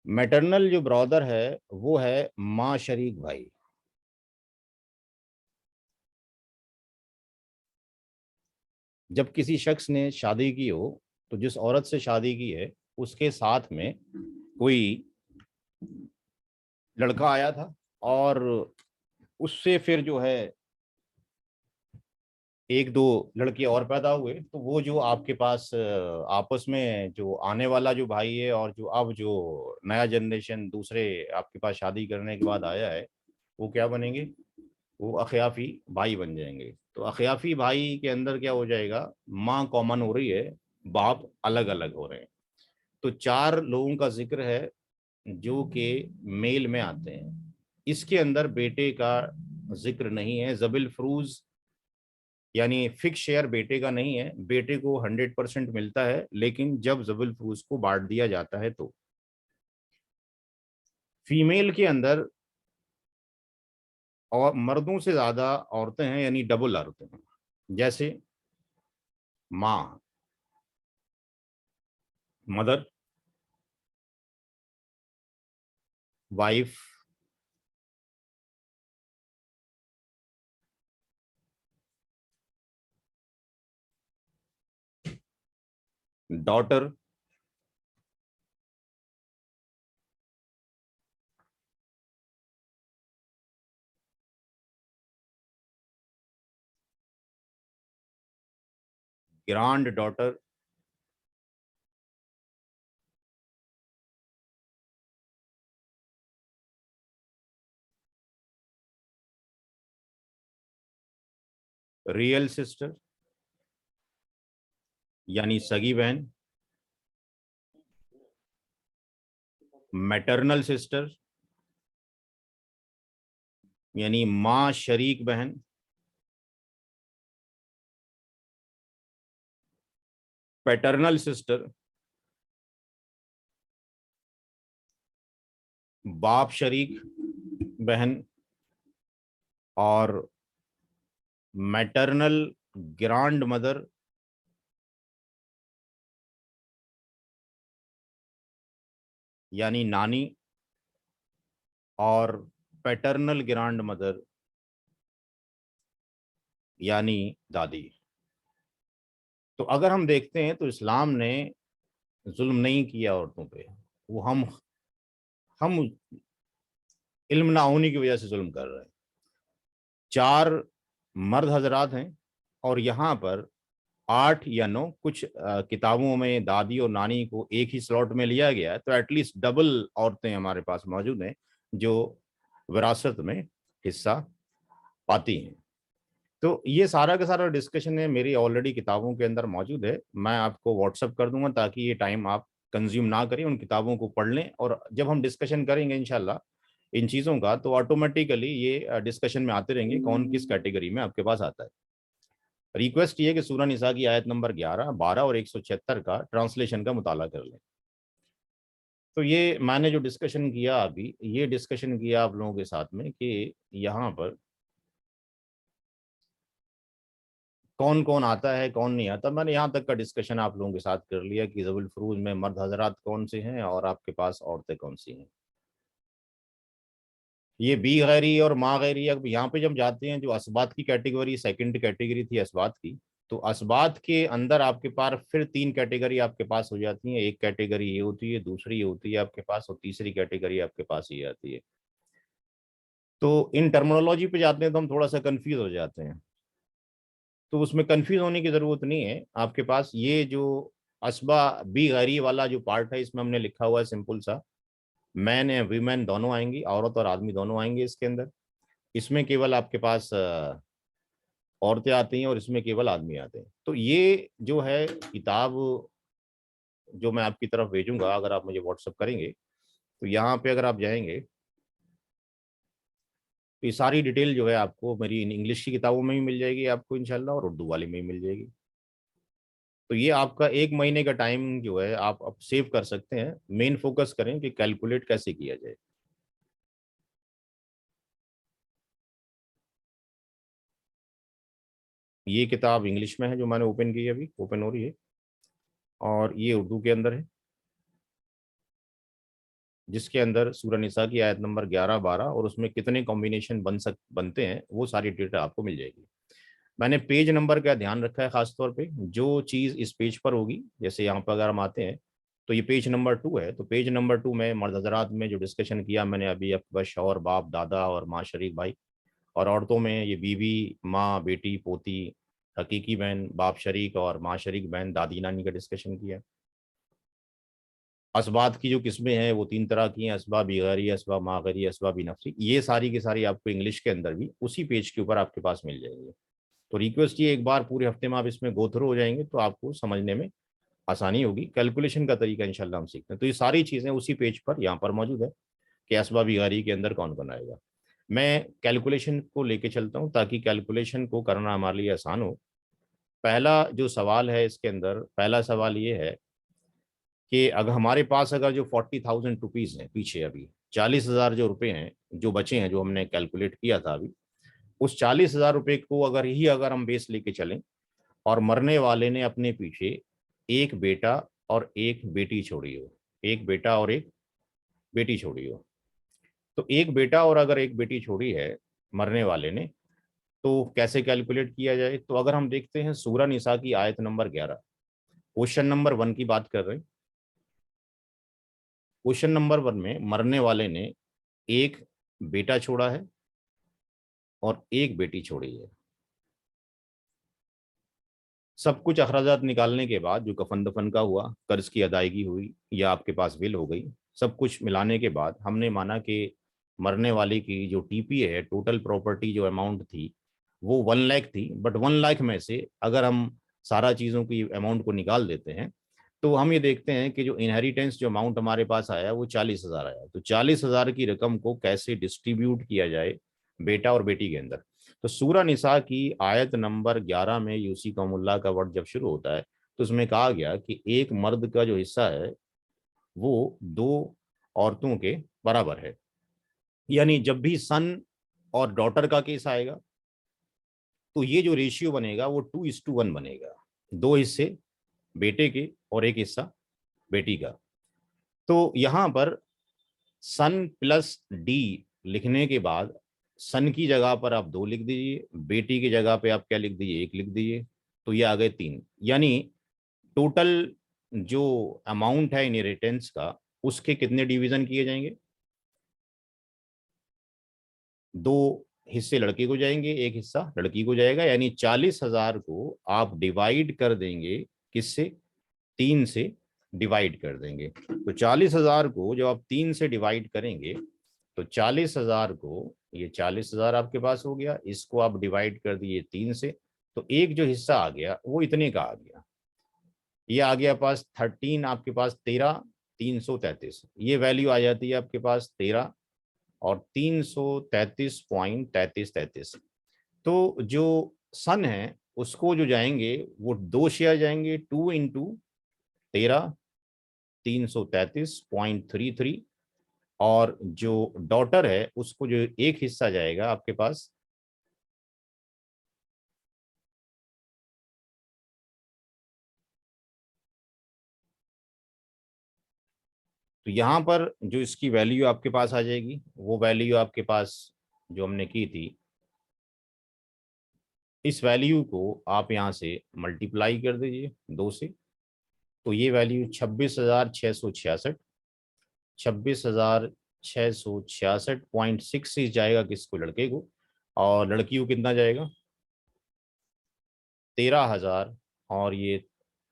मैटरनल जो ब्रदर है वो है माँ शरीक भाई। जब किसी शख्स ने शादी की हो तो जिस औरत से शादी की है उसके साथ में कोई लड़का आया था और उससे फिर जो है एक दो लड़के और पैदा हुए, तो वो जो आपके पास आपस में जो आने वाला जो भाई है और जो अब जो नया जनरेशन दूसरे आपके पास शादी करने के बाद आया है वो क्या बनेंगे, वो अखियाफी भाई बन जाएंगे। तो अखियाफी भाई के अंदर क्या हो जाएगा, माँ कॉमन हो रही है, बाप अलग अलग हो रहे हैं। तो चार लोगों का जिक्र है जो कि मेल में आते हैं। इसके अंदर बेटे का जिक्र नहीं है। जबिल फ्रूज यानी फिक्स शेयर बेटे का नहीं है, बेटे को 100% मिलता है, लेकिन जब जबिल फ्रूज को बांट दिया जाता है तो फीमेल के अंदर और मर्दों से ज्यादा औरतें हैं, यानी डबल औरतें हैं। जैसे माँ, mother, wife, daughter, grand daughter, real sister यानी सगी बहन, मैटरनल सिस्टर यानी माँ शरीक बहन, पैटर्नल सिस्टर बाप शरीक बहन, और मैटरनल ग्रांड मदर यानी नानी, और पैटर्नल ग्रांड मदर यानी दादी। तो अगर हम देखते हैं तो इस्लाम ने जुल्म नहीं किया औरतों पे, वो हम इल्म ना होने की वजह से जुल्म कर रहे हैं। चार मर्द हजरात हैं और यहाँ पर 8 या 9 कुछ किताबों में दादी और नानी को एक ही स्लॉट में लिया गया है, तो एटलीस्ट डबल औरतें हमारे पास मौजूद हैं जो विरासत में हिस्सा पाती हैं। तो ये सारा का सारा डिस्कशन है मेरी ऑलरेडी किताबों के अंदर मौजूद है, मैं आपको व्हाट्सअप कर दूंगा ताकि ये टाइम आप कंज्यूम ना करें, उन किताबों को पढ़ लें, और जब हम डिस्कशन करेंगे इंशाल्लाह इन चीज़ों का तो ऑटोमेटिकली ये डिस्कशन में आते रहेंगे कौन किस कैटेगरी में आपके पास आता है। रिक्वेस्ट ये है कि सूरह निसा की आयत नंबर 11, 12 और 176 का ट्रांसलेशन का मुताला कर लें। तो ये मैंने जो डिस्कशन किया अभी, ये डिस्कशन किया आप लोगों के साथ में कि यहाँ पर कौन कौन आता है कौन नहीं आता। मैंने यहाँ तक का डिस्कशन आप लोगों के साथ कर लिया कि ज़बुल फरूज में मर्द हजरात कौन से हैं और आपके पास औरतें कौन सी हैं। ये बी गैरी और माँ गैरी, अब यहाँ पे जब जाते हैं जो असबात की कैटेगरी सेकंड कैटेगरी थी असबात की, तो असबात के अंदर आपके पास फिर 3 कैटेगरी आपके पास हो जाती है। एक कैटेगरी ये होती है, दूसरी ये होती है आपके पास, और तीसरी कैटेगरी आपके पास ये आती है। तो इन टर्मिनोलॉजी पे जाते हैं तो हम थोड़ा सा कंफ्यूज हो जाते हैं, तो उसमें कंफ्यूज होने की जरूरत नहीं है। आपके पास ये जो असबा बी गैरी वाला जो पार्ट है इसमें हमने लिखा हुआ है सिंपल सा, मैन या वीमेन दोनों आएंगी, औरत और आदमी दोनों आएंगे इसके अंदर। इसमें केवल आपके पास औरतें आती हैं और इसमें केवल आदमी आते हैं। तो ये जो है किताब जो मैं आपकी तरफ भेजूंगा, अगर आप मुझे व्हाट्सअप करेंगे तो यहाँ पे अगर आप जाएंगे तो ये सारी डिटेल जो है आपको मेरी इन इंग्लिश की किताबों में भी मिल जाएगी आपको इंशाल्लाह, और उर्दू वाली में भी मिल जाएगी। तो ये आपका 1 महीने का टाइम जो है आप अब सेव कर सकते हैं। मेन फोकस करें कि कैलकुलेट कैसे किया जाए। ये किताब इंग्लिश में है जो मैंने ओपन की है, अभी ओपन हो रही है, और ये उर्दू के अंदर है। जिसके अंदर सूरह निसा की आयत नंबर 11, 12 और उसमें कितने कॉम्बिनेशन बनते हैं वो सारी डेटा आपको मिल जाएगी। मैंने पेज नंबर का ध्यान रखा है खास तौर पे, जो चीज़ इस पेज पर होगी, जैसे यहाँ पर अगर हम आते हैं तो ये पेज नंबर 2 है, तो पेज नंबर 2 में मर्द हजरात में जो डिस्कशन किया मैंने अभी, आपके पास शौहर, बाप, दादा और माँ शरीक भाई, और औरतों में ये बीवी, माँ, बेटी, पोती, हकीकी बहन, बाप शरीक और माँ शरीक बहन, दादी नानी का डिस्कशन किया। असबात की जो किस्में हैं वो 3 तरह की हैं, असबाब गैरी, असबाब मागरी, असबाब नफसी। ये सारी की सारी आपको इंग्लिश के अंदर भी उसी पेज के ऊपर आपके पास मिल जाएंगे। तो रिक्वेस्ट ये, एक बार पूरे हफ्ते में आप इसमें गो थ्रू हो जाएंगे तो आपको समझने में आसानी होगी। कैलकुलेशन का तरीका इंशाल्लाह हम सीखते हैं। तो ये सारी चीज़ें उसी पेज पर यहाँ पर मौजूद है कि असबाब गैरी के अंदर कौन कौन आएगा। मैं कैलकुलेशन को लेके चलता हूँ ताकि कैलकुलेशन को करना हमारे लिए आसान हो। पहला जो सवाल है इसके अंदर, पहला सवाल ये है कि अगर हमारे पास अगर जो 40,000 रुपीज़ हैं, पीछे अभी 40,000 जो रुपए हैं जो बचे हैं, जो हमने कैलकुलेट किया था अभी, उस 40,000 रुपए को अगर हम बेस लेके चलें और मरने वाले ने अपने पीछे एक बेटा और एक बेटी छोड़ी हो, एक बेटा और एक बेटी छोड़ी हो, तो एक बेटा और अगर एक बेटी छोड़ी है मरने वाले ने, तो कैसे कैलकुलेट किया जाए। तो अगर हम देखते हैं सूरह निसा की आयत नंबर 11, क्वेश्चन नंबर 1 की बात कर रहे हैं। क्वेश्चन नंबर 1 में मरने वाले ने एक बेटा छोड़ा है और एक बेटी छोड़ी है। सब कुछ अखराजात निकालने के बाद, जो कफन दफन का हुआ, कर्ज की अदायगी हुई या आपके पास विल हो गई, सब कुछ मिलाने के बाद हमने माना कि मरने वाले की जो टीपी है, टोटल प्रॉपर्टी जो अमाउंट थी वो 1 लाख थी। बट 1 लाख में से अगर हम सारा चीज़ों की अमाउंट को निकाल देते हैं तो हम ये देखते हैं कि जो इनहेरिटेंस जो अमाउंट हमारे पास आया वो 40,000 आया। तो 40,000 की रकम को कैसे डिस्ट्रीब्यूट किया जाए बेटा और बेटी के अंदर। तो सूरह निसा की आयत नंबर 11 में यूसी कौमुल्लाह का वर्ड जब शुरू होता है तो उसमें कहा गया कि एक मर्द का जो हिस्सा है वो 2 औरतों के बराबर है। यानी जब भी सन और डॉटर का केस आएगा तो ये जो रेशियो बनेगा वो 2:1 बनेगा, 2 हिस्से बेटे के और एक हिस्सा बेटी का। तो यहां पर सन प्लस डी लिखने के बाद सन की जगह पर आप 2 लिख दीजिए, बेटी की जगह पे आप क्या लिख दीजिए, 1 लिख दीजिए, तो ये आ गए 3। यानी टोटल जो अमाउंट है इनहेरिटेंस का, उसके कितने डिवीजन किए जाएंगे, 2 हिस्से लड़के को जाएंगे, 1 हिस्सा लड़की को जाएगा। यानी 40,000 को आप डिवाइड कर देंगे, किससे, 3 से डिवाइड कर देंगे। तो 40,000 को जब आप 3 से डिवाइड करेंगे तो 40,000 को, ये 40,000 आपके पास हो गया, इसको आप डिवाइड कर दिए 3 से, तो एक जो हिस्सा आ गया वो इतने का आ गया, ये आ गया पास 13, आपके पास 13,333, ये वैल्यू आ जाती है आपके पास 13 और 333.3333। तो जो सन है उसको जो जाएंगे वो 2 शेयर जाएंगे, 2 इंटू 13, 333.33, और जो डॉटर है उसको जो एक हिस्सा जाएगा आपके पास, तो यहां पर जो इसकी वैल्यू आपके पास आ जाएगी वो वैल्यू आपके पास जो हमने की थी, इस वैल्यू को आप यहां से मल्टीप्लाई कर दीजिए 2 से, तो ये वैल्यू 26,666, 26,666.66 जाएगा किसको, लड़के को, और लड़की को कितना जाएगा 13,000, और ये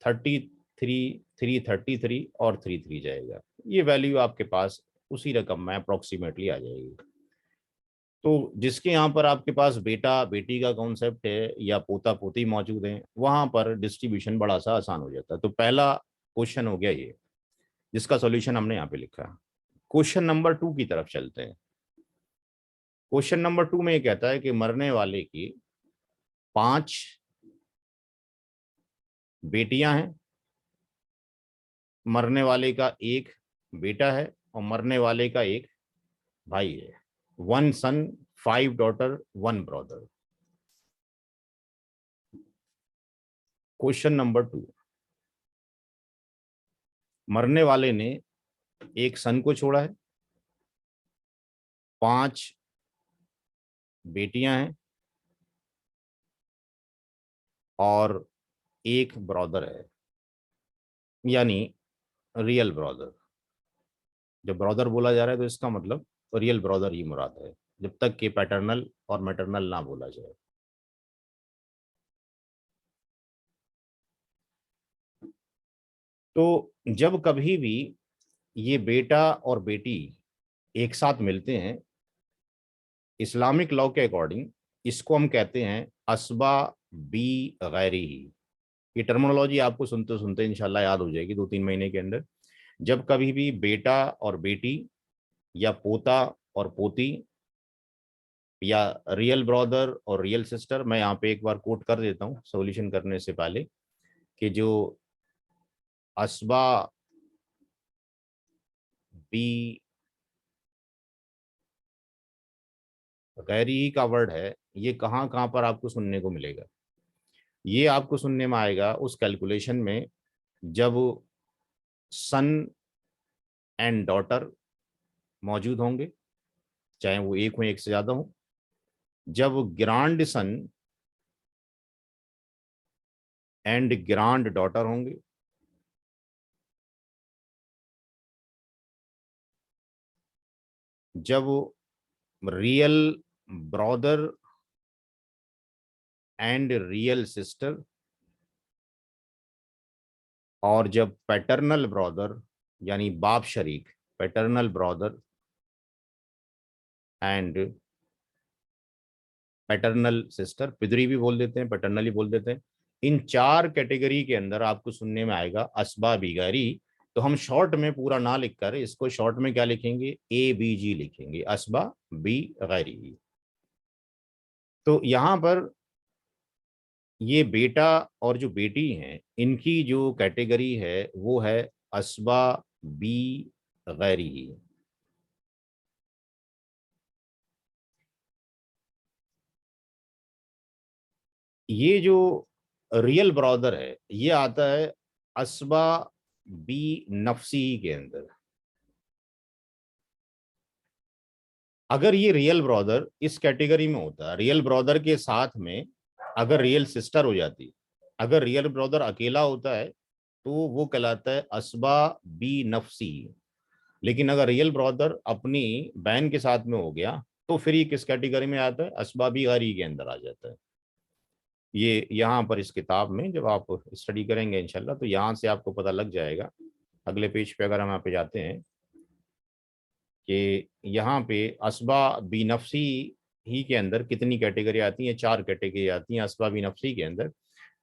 33,333 और 33 जाएगा। ये वैल्यू आपके पास उसी रकम में अप्रोक्सीमेटली आ जाएगी। तो जिसके यहाँ पर आपके पास बेटा बेटी का कॉन्सेप्ट है या पोता पोती मौजूद है, वहां पर डिस्ट्रीब्यूशन बड़ा सा आसान हो जाता है। तो पहला क्वेश्चन हो गया ये, जिसका सॉल्यूशन हमने यहाँ पे लिखा। क्वेश्चन नंबर 2 की तरफ चलते हैं। क्वेश्चन नंबर 2 में ये कहता है कि मरने वाले की 5 बेटियां हैं, मरने वाले का एक बेटा है और मरने वाले का एक भाई है। 1 सन, 5 डॉटर, 1 ब्रदर। क्वेश्चन नंबर 2, मरने वाले ने एक सन को छोड़ा है 5 बेटियां हैं और एक ब्रदर है, यानी रियल ब्रदर। जब ब्रदर बोला जा रहा है तो इसका मतलब रियल ब्रदर ही मुराद है, जब तक कि पैटर्नल और मैटरनल ना बोला जाए। तो जब कभी भी ये बेटा और बेटी एक साथ मिलते हैं, इस्लामिक लॉ के अकॉर्डिंग इसको हम कहते हैं असबा बी गैरी। ये टर्मिनोलॉजी आपको सुनते सुनते इंशाल्लाह याद हो जाएगी 2-3 महीने के अंदर। जब कभी भी बेटा और बेटी या पोता और पोती या रियल ब्रदर और रियल सिस्टर, मैं यहाँ पे एक बार कोट कर देता हूँ सॉल्यूशन करने से पहले, कि जो असबा बी गैरी का वर्ड है, ये कहाँ कहाँ पर आपको सुनने को मिलेगा। ये आपको सुनने में आएगा उस कैलकुलेशन में जब सन एंड डॉटर मौजूद होंगे, चाहे वो एक हो एक से ज्यादा हो, जब grandson and granddaughter होंगे, जब real brother and real sister, और जब पैटर्नल ब्रदर यानी बाप शरीक, paternal brother and paternal sister, पितरी भी बोल देते हैं, पैटर्नल ही बोल देते हैं, इन 4 कैटेगरी के अंदर आपको सुनने में आएगा असबा बिगारी। तो हम शॉर्ट में पूरा ना लिखकर इसको शॉर्ट में क्या लिखेंगे, ABG लिखेंगे, असबा बी गैरी। तो यहां पर ये बेटा और जो बेटी हैं इनकी जो कैटेगरी है वो है असबा बी गैरी। ये जो रियल ब्रदर है ये आता है असबा बी नफसी के अंदर। अगर ये रियल ब्रदर इस कैटेगरी में होता, रियल ब्रदर के साथ में अगर रियल सिस्टर हो जाती, अगर रियल ब्रदर अकेला होता है तो वो कहलाता है असबा बी नफसी। लेकिन अगर रियल ब्रदर अपनी बहन के साथ में हो गया तो फिर ये किस कैटेगरी में आता है, असबा बी गैरी के अंदर आ जाता है। ये यहाँ पर इस किताब में जब आप स्टडी करेंगे इंशाल्लाह तो यहाँ से आपको पता लग जाएगा। अगले पेज पे अगर हम यहाँ पे जाते हैं कि यहाँ पे असबा बी नफसी ही के अंदर कितनी कैटेगरी आती हैं, 4 कैटेगरी आती हैं असबा बी नफसी के अंदर।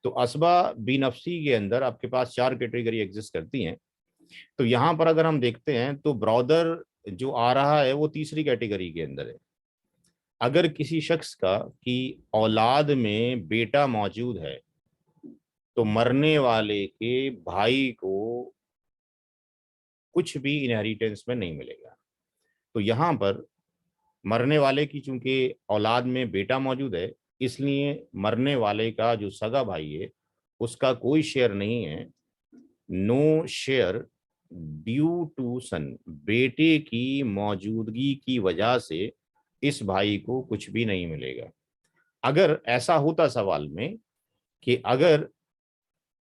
तो असबा बी नफसी के अंदर आपके पास 4 कैटेगरी एग्जिस्ट करती हैं। तो यहाँ पर अगर हम देखते हैं तो ब्रदर जो आ रहा है वो तीसरी कैटेगरी के अंदर है। अगर किसी शख्स का की औलाद में बेटा मौजूद है तो मरने वाले के भाई को कुछ भी इनहेरिटेंस में नहीं मिलेगा। तो यहाँ पर मरने वाले की चूंकि औलाद में बेटा मौजूद है, इसलिए मरने वाले का जो सगा भाई है उसका कोई शेयर नहीं है। नो शेयर ड्यू टू सन, बेटे की मौजूदगी की वजह से इस भाई को कुछ भी नहीं मिलेगा। अगर ऐसा होता सवाल में कि अगर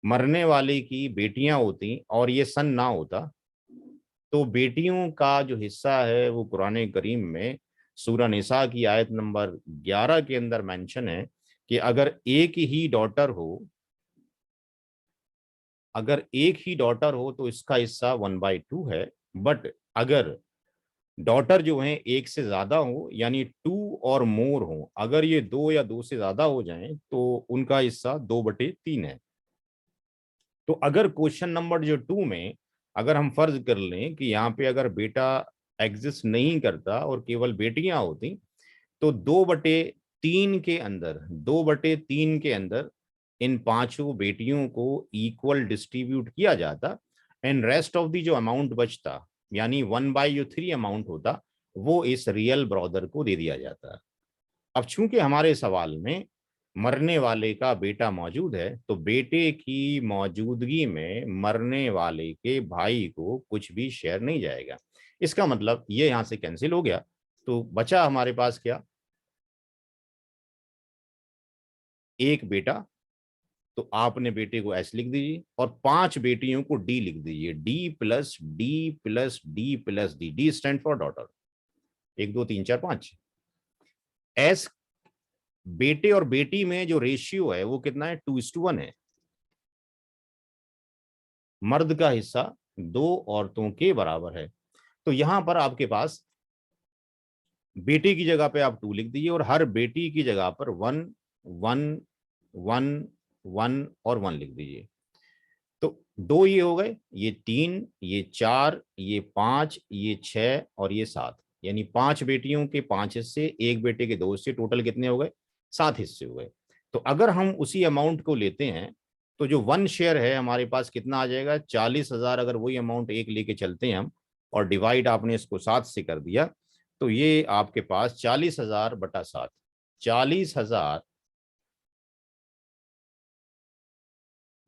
मरने वाले की बेटियां होती और ये सन ना होता, तो बेटियों का जो हिस्सा है वो कुरान करीम में सूरह निसा की आयत नंबर 11 के अंदर मेंशन है कि अगर एक ही डॉटर हो, अगर एक ही डॉटर हो तो इसका हिस्सा 1/2 है। बट अगर डॉटर जो है एक से ज्यादा हो यानी 2 और मोर हो, अगर ये 2 या 2 से ज्यादा हो जाएं तो उनका हिस्सा 2/3 है। तो अगर क्वेश्चन नंबर जो 2 में अगर हम फर्ज कर लें कि यहाँ पे अगर बेटा एग्जिस्ट नहीं करता और केवल बेटियां होती, तो 2/3 के अंदर 2/3 के अंदर इन 5 बेटियों को इक्वल डिस्ट्रीब्यूट किया जाता एंड रेस्ट ऑफ दी जो अमाउंट बचता यानी 1/3 अमाउंट होता वो इस रियल ब्रदर को दे दिया जाता। अब चूंकि हमारे सवाल में मरने वाले का बेटा मौजूद है तो बेटे की मौजूदगी में मरने वाले के भाई को कुछ भी शेयर नहीं जाएगा। इसका मतलब ये यहां से कैंसिल हो गया। तो बचा हमारे पास क्या, एक बेटा, तो आपने बेटे को एस लिख दीजिए और 5 बेटियों को डी लिख दीजिए, D plus D plus D plus D, D stand for daughter, 1 2 3 4 5। S बेटे और बेटी में जो रेशियो है वो कितना है, 2:1 है। मर्द का हिस्सा 2 औरतों के बराबर है। तो यहां पर आपके पास बेटी की जगह पे आप 2 लिख दीजिए और हर बेटी की जगह पर 1 1 1 1 और 1 लिख दीजिए। तो 2 ये हो गए, ये 3, ये 4, ये 5, ये 6 और ये 7, यानी 5 बेटियों के 5 हिस्से, एक बेटे के 2 हिस्से, टोटल कितने हो गए, 7 हिस्से हो गए। तो अगर हम उसी अमाउंट को लेते हैं तो जो 1 शेयर है हमारे पास कितना आ जाएगा, 40,000। अगर वही अमाउंट एक लेके चलते हैं हम और डिवाइड आपने इसको 7 से कर दिया, तो ये आपके पास 40,000 बटा 7, 40,000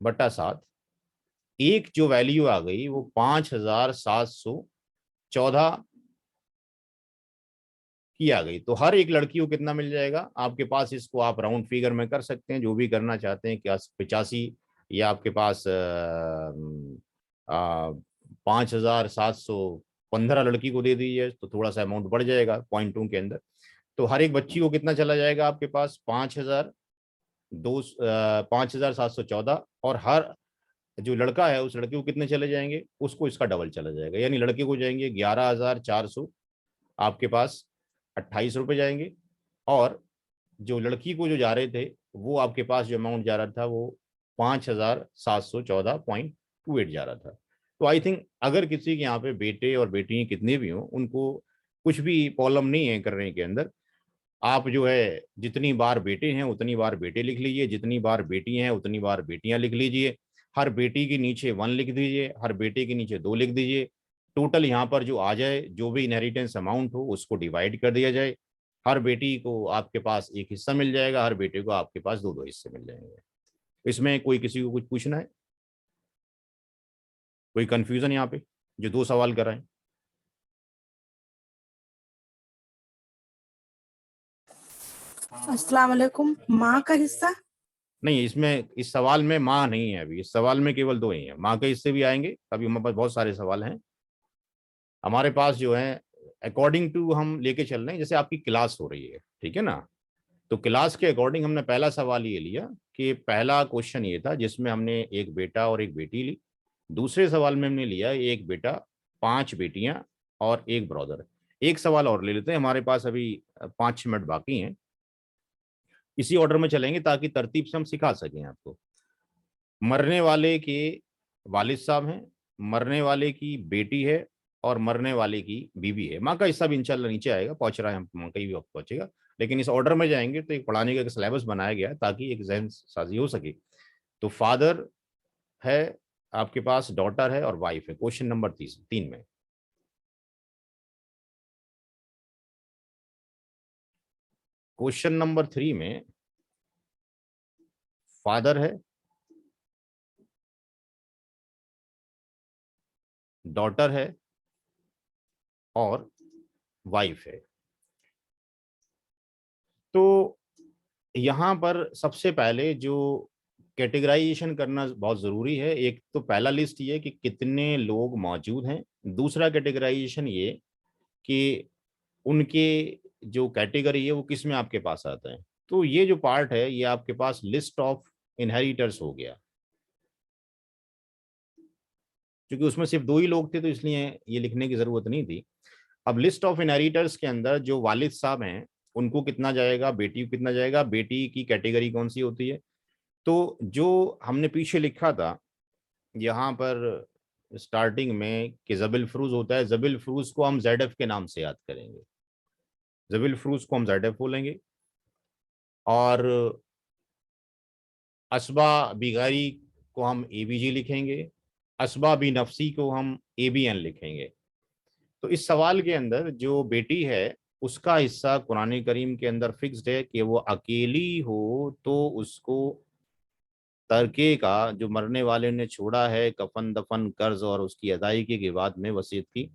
बटा 7, एक जो वैल्यू आ गई वो 5,714 की आ गई। तो हर एक लड़की को कितना मिल जाएगा आपके पास, इसको आप राउंड फिगर में कर सकते हैं, जो भी करना चाहते हैं, क्या 85 या आपके पास 5,715 लड़की को दे दीजिए तो थोड़ा सा अमाउंट बढ़ जाएगा 0.2 के अंदर। तो हर एक बच्ची को कितना चला जाएगा आपके पास, 5,714, और हर जो लड़का है उस लड़के को कितने चले जाएंगे, उसको इसका डबल चला जाएगा, यानी लड़के को जाएंगे 11,400 आपके पास 28 रुपए जाएंगे, और जो लड़की को जो जा रहे थे वो आपके पास जो अमाउंट जा रहा था वो 5,714.28 जा रहा था। तो आई थिंक अगर किसी के यहाँ पे बेटे और बेटियां कितने भी हों, उनको कुछ भी प्रॉब्लम नहीं है करने के अंदर। आप जो है जितनी बार बेटे हैं उतनी बार बेटे लिख लीजिए, जितनी बार बेटी हैं उतनी बार बेटियां लिख लीजिए, हर बेटी के नीचे 1 लिख दीजिए, हर बेटे के नीचे 2 लिख दीजिए। टोटल यहाँ पर जो आ जाए, जो भी इनहेरिटेंस अमाउंट हो उसको डिवाइड कर दिया जाए। हर बेटी को आपके पास एक हिस्सा मिल जाएगा, हर बेटे को आपके पास 2 2 हिस्से मिल जाएंगे। इसमें कोई किसी को कुछ पूछना है, कोई कंफ्यूजन यहाँ पे, जो 2 सवाल कराएं? अस्सलाम वालेकुम। माँ का हिस्सा? नहीं, इसमें इस सवाल में माँ नहीं है, अभी इस सवाल में केवल 2 ही हैं। माँ के हिस्से भी आएंगे, अभी हमारे पास बहुत सारे सवाल हैं हमारे पास जो है, अकॉर्डिंग टू हम लेके चल रहे हैं, जैसे आपकी क्लास हो रही है, ठीक है ना, तो क्लास के अकॉर्डिंग हमने पहला सवाल ये लिया कि पहला क्वेश्चन ये था जिसमें हमने एक बेटा और एक बेटी ली। दूसरे सवाल में हमने लिया एक बेटा, 5 बेटियां और एक ब्रदर। एक सवाल और ले लेते हैं, हमारे पास अभी 5-6 मिनट बाकी हैं। इसी ऑर्डर में चलेंगे ताकि तरतीब से हम सिखा सकें आपको। मरने वाले के वालिद साहब हैं, मरने वाले की बेटी है और मरने वाले की बीवी है। माँ का हिस्सा भी इंशाल्लाह नीचे आएगा, पहुंच रहा है, हम माँ का ही वक्त पहुंचेगा, लेकिन इस ऑर्डर में जाएंगे तो एक पढ़ाने का सिलेबस बनाया गया है ताकि एक जहन साजी हो सके। तो फादर है आपके पास, डॉटर है और वाइफ है। क्वेश्चन नंबर 3 में क्वेश्चन नंबर 3 में फादर है, डॉटर है और वाइफ है। तो यहाँ पर सबसे पहले जो कैटेगराइजेशन करना बहुत ज़रूरी है, एक तो पहला लिस्ट ये कि कितने लोग मौजूद हैं, दूसरा कैटेगराइजेशन ये कि उनके जो कैटेगरी है वो किस में आपके पास आता है। तो ये जो पार्ट है ये आपके पास लिस्ट ऑफ इनहेरिटर्स हो गया, क्योंकि उसमें सिर्फ 2 ही लोग थे तो इसलिए ये लिखने की ज़रूरत नहीं थी। अब लिस्ट ऑफ इनहेरिटर्स के अंदर जो वालिद साहब हैं उनको कितना जाएगा, बेटी को कितना जाएगा, बेटी की कैटेगरी कौन सी होती है। तो जो हमने पीछे लिखा था यहाँ पर स्टार्टिंग में कि जबिल फ्रूज होता है, जबिल फ्रूज को हम जेडएफ के नाम से याद करेंगे, जबिल फ्रूज को हम जेडएफ बोलेंगे, और असबा बिगारी को हम एबीजी लिखेंगे, असबा बी नफसी को हम एबीएन लिखेंगे। तो इस सवाल के अंदर जो बेटी है उसका हिस्सा कुरान करीम के अंदर फिक्स्ड है कि वो अकेली हो तो उसको तरके का जो मरने वाले ने छोड़ा है, कफन दफन कर्ज और उसकी अदायगी के बाद में वसीयत की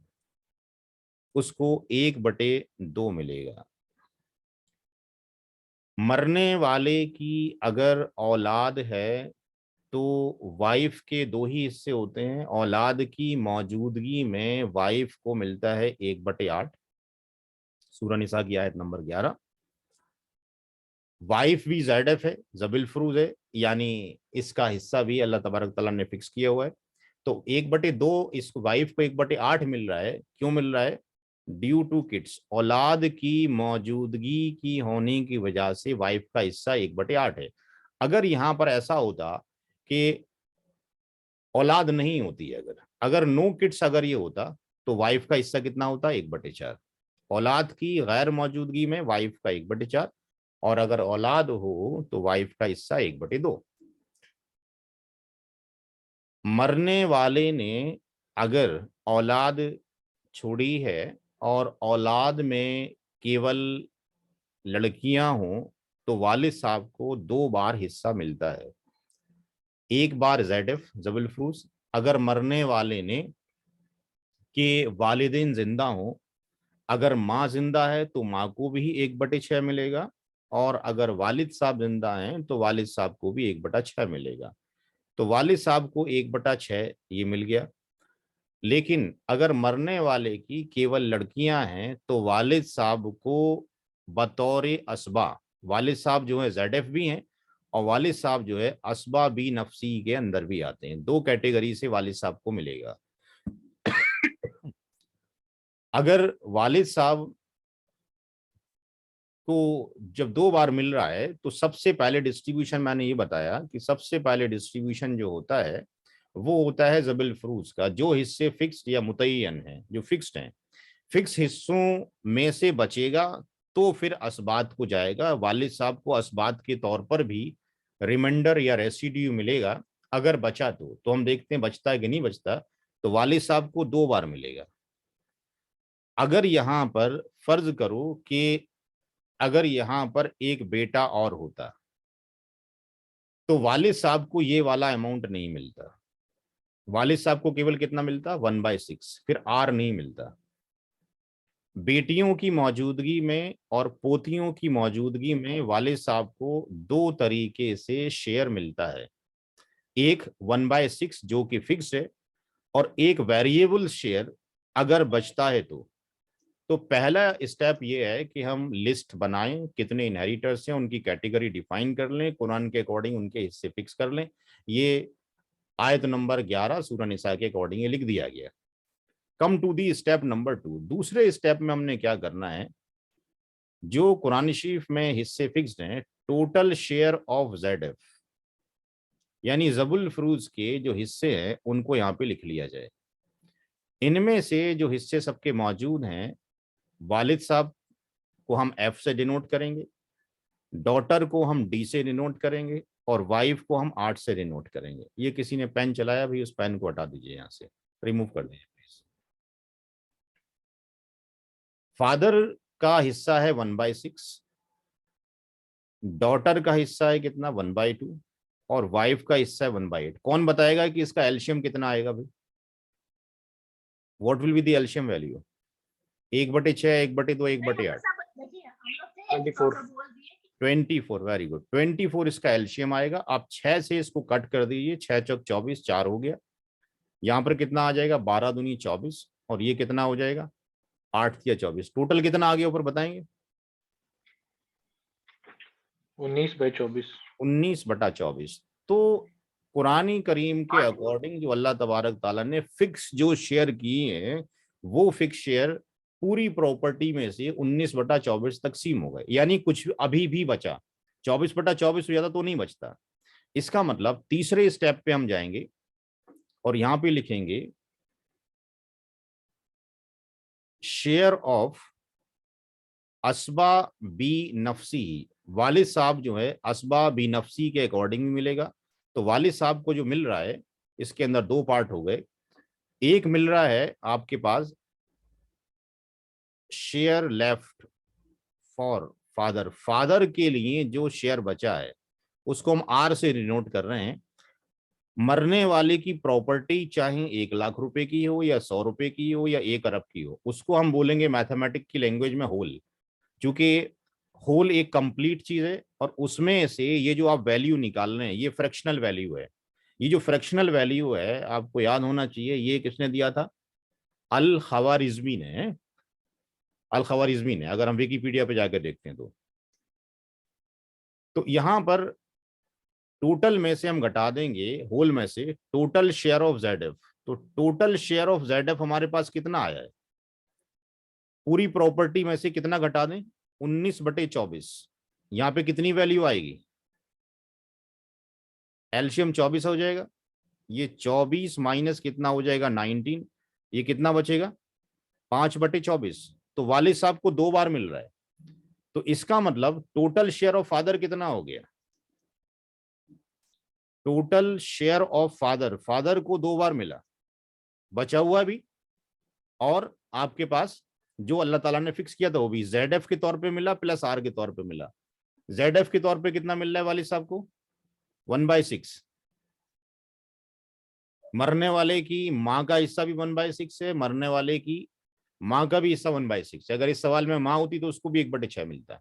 उसको 1/2 मिलेगा। मरने वाले की अगर औलाद है तो वाइफ के 2 ही हिस्से होते हैं। औलाद की मौजूदगी में वाइफ को मिलता है 1/8, सूरह निसा की आयत नंबर 11। वाइफ भी ज़ैडफ है, जबिल फरूज है, यानी इसका हिस्सा भी अल्लाह तबारक तआला ने फिक्स किया हुआ है। तो 1/2 इस वाइफ को 1/8 मिल रहा है। क्यों मिल रहा है? ड्यू टू किड्स, औलाद की मौजूदगी की होने की वजह से वाइफ का हिस्सा 1/8 है। अगर यहां पर ऐसा होता कि औलाद नहीं होती है, अगर अगर नो किड्स अगर ये होता, तो वाइफ का हिस्सा कितना होता? 1/4। औलाद की गैर मौजूदगी में वाइफ का 1/4, और अगर औलाद हो तो वाइफ का हिस्सा 1/2। मरने वाले ने अगर औलाद छोड़ी है और औलाद में केवल लड़कियां हों, तो वालिद साहब को 2 बार हिस्सा मिलता है। एक बार ज़ैडफ जबल फरूज, अगर मरने वाले ने के वालिदैन जिंदा हों, अगर माँ जिंदा है तो माँ को भी 1/6 मिलेगा, और अगर वालिद साहब जिंदा हैं तो वालिद साहब को भी 1/6 मिलेगा। तो वालिद साहब को 1/6 ये मिल गया। लेकिन अगर मरने वाले की केवल लड़कियां हैं तो वालिद साहब को बतौर असबा, वालिद साहब जो है ज़ैडफ भी हैं, और वालिद साहब जो है असबा बी नफसी के अंदर भी आते हैं। 2 कैटेगरी से वालिद साहब को मिलेगा। अगर वालिद साहब को जब 2 बार मिल रहा है, तो सबसे पहले डिस्ट्रीब्यूशन मैंने ये बताया कि सबसे पहले डिस्ट्रीब्यूशन जो होता है वो होता है जबिल फरूज का, जो हिस्से फिक्स्ड या मुतय्यन है, जो फिक्स्ड हैं। फिक्स हिस्सों में से बचेगा तो फिर असबात को जाएगा। वालिद साहब को असबात के तौर पर भी रिमाइंडर या रेसिड्यू मिलेगा। अगर बचा तो हम देखते हैं बचता है कि नहीं बचता। तो वालिद साहब को 2 बार मिलेगा। अगर यहां पर फर्ज करो कि अगर यहां पर एक बेटा और होता, तो वालिद साहब को ये वाला अमाउंट नहीं मिलता। वालिद साहब को केवल कितना मिलता? 1/6, फिर आर नहीं मिलता। बेटियों की मौजूदगी में और पोतियों की मौजूदगी में वालिद साहब को 2 तरीके से शेयर मिलता है। एक 1/6 जो कि फिक्स है, और एक वेरिएबल शेयर अगर बचता है तो पहला स्टेप ये है कि हम लिस्ट बनाएं, कितने इनहेरिटर्स हैं, उनकी कैटेगरी डिफाइन कर लें, कुरान के अकॉर्डिंग उनके हिस्से फिक्स कर लें। ये आयत नंबर 11 सूरह निसा के अकॉर्डिंग ये लिख दिया गया। Come to the step number 2। दूसरे स्टेप में हमने क्या करना है? जो कुरान शरीफ में हिस्से फिक्स्ड हैं, टोटल शेयर ऑफ ज़ैडफ, यानी जबुल फरूज के जो हिस्से हैं उनको यहाँ पे लिख लिया जाए। इनमें से जो हिस्से सबके मौजूद हैं, वालिद साहब को हम एफ से डिनोट करेंगे, डॉटर को हम डी से डिनोट करेंगे, और वाइफ को हम 8 से डिनोट करेंगे। ये किसी ने पेन चलाया भी, उस पेन को हटा दीजिए, यहाँ से रिमूव कर दीजिए प्लीज। फादर का हिस्सा है 1/6, डॉटर का हिस्सा है कितना? 1/2, और वाइफ का हिस्सा है 1/8। कौन बताएगा कि इसका एलशियम कितना आएगा भाई? व्हाट विल बी द एलशियम वैल्यू? 1/6, 1/2, 1/8, 24। वेरी गुड, 24 इसका एलशियम आएगा। आप 6 से इसको कट कर दीजिए, 6 चौक 24, 4 हो गया। यहाँ पर कितना आ जाएगा? 12 दूनी 24, और ये कितना हो जाएगा? 8 या 24। टोटल कितना आ गया ऊपर बताएंगे? 19/24। 19/24। तो कुरानी करीम के अकॉर्डिंग जो अल्लाह तबारक ताला ने फिक्स जो शेयर किए हैं, वो फिक्स शेयर पूरी प्रॉपर्टी में से 19/24 तकसीम हो गए, यानी कुछ अभी भी बचा। 24/24 से ज्यादा तो नहीं बचता। इसका मतलब तीसरे स्टेप पे हम जाएंगे और यहां पे लिखेंगे शेयर ऑफ असबा बी नफसी। वालिद साहब जो है असबा बी नफसी के अकॉर्डिंग मिलेगा। तो वालिद साहब को जो मिल रहा है, इसके अंदर 2 पार्ट हो गए। एक मिल रहा है आपके पास share left for father, father के लिए जो शेयर बचा है उसको हम आर से डिनोट कर रहे हैं। मरने वाले की प्रॉपर्टी चाहे 1 लाख रुपए की हो या 100 रुपए की हो या 1 अरब की हो, उसको हम बोलेंगे मैथमेटिक की लैंग्वेज में होल। क्योंकि होल एक कंप्लीट चीज है और उसमें से ये जो आप वैल्यू निकाल रहे हैं ये फ्रैक्शनल वैल्यू है। ये जो फ्रैक्शनल वैल्यू है आपको याद होना चाहिए, ये किसने दिया था? अल खवारिज्मी ने। अल खवारिज्मी ने, अगर हम विकिपीडिया पे जाकर देखते हैं तो यहां पर टोटल में से हम घटा देंगे होल में से total share of Z F. तो total share of Z F हमारे पास कितना आया है? पूरी प्रॉपर्टी में से कितना घटा दें? 19/24। यहां पे कितनी वैल्यू आएगी? एलसीएम 24 हो जाएगा। ये 24 माइनस कितना हो जाएगा? 19। ये कितना बचेगा? 5/24। तो वालिद साहब को 2 बार मिल रहा है। तो इसका मतलब टोटल शेयर ऑफ फादर कितना हो गया? Total share of father, father को 2 बार मिला, बचा हुआ भी, और आपके पास जो अल्लाह ताला ने फिक्स किया था वो भी जेड के तौर पे मिला प्लस आर के तौर पे मिला। जेड के तौर पे कितना मिल रहा है वालिद साहब को? 1/6। मरने वाले की माँ का हिस्सा भी 1/6 है, मरने वाले की माँ का भी हिस्सा 1/6 है। अगर इस सवाल में माँ होती तो उसको भी 1/6 मिलता है।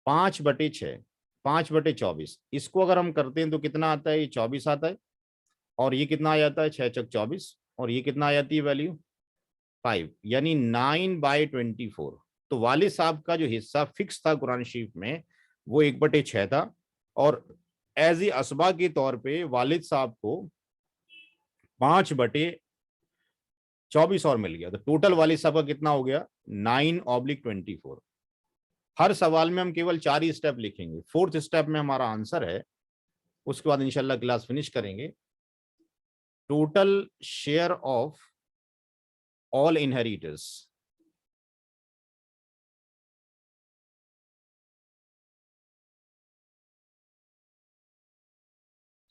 5/6, 5/24। इसको अगर हम करते हैं तो कितना आता है? ये 24 आता है। और ये कितना आ जाता है? 6×4 = 24। और ये कितना आ जाती है वैल्यू? 5, यानी 9/24। तो वालिद साहब का जो हिस्सा फिक्स था कुरान शरीफ में वो 1/6 था। और एज ए असबा के तौर पे वालिद साहब को 5/24 और मिल गया। तो टोटल वालिद साहब का कितना हो गया? 9/24। हर सवाल में हम केवल 4 ही स्टेप लिखेंगे। 4th स्टेप में हमारा आंसर है। उसके बाद इंशाल्लाह क्लास फिनिश करेंगे। Total share of all inheritors.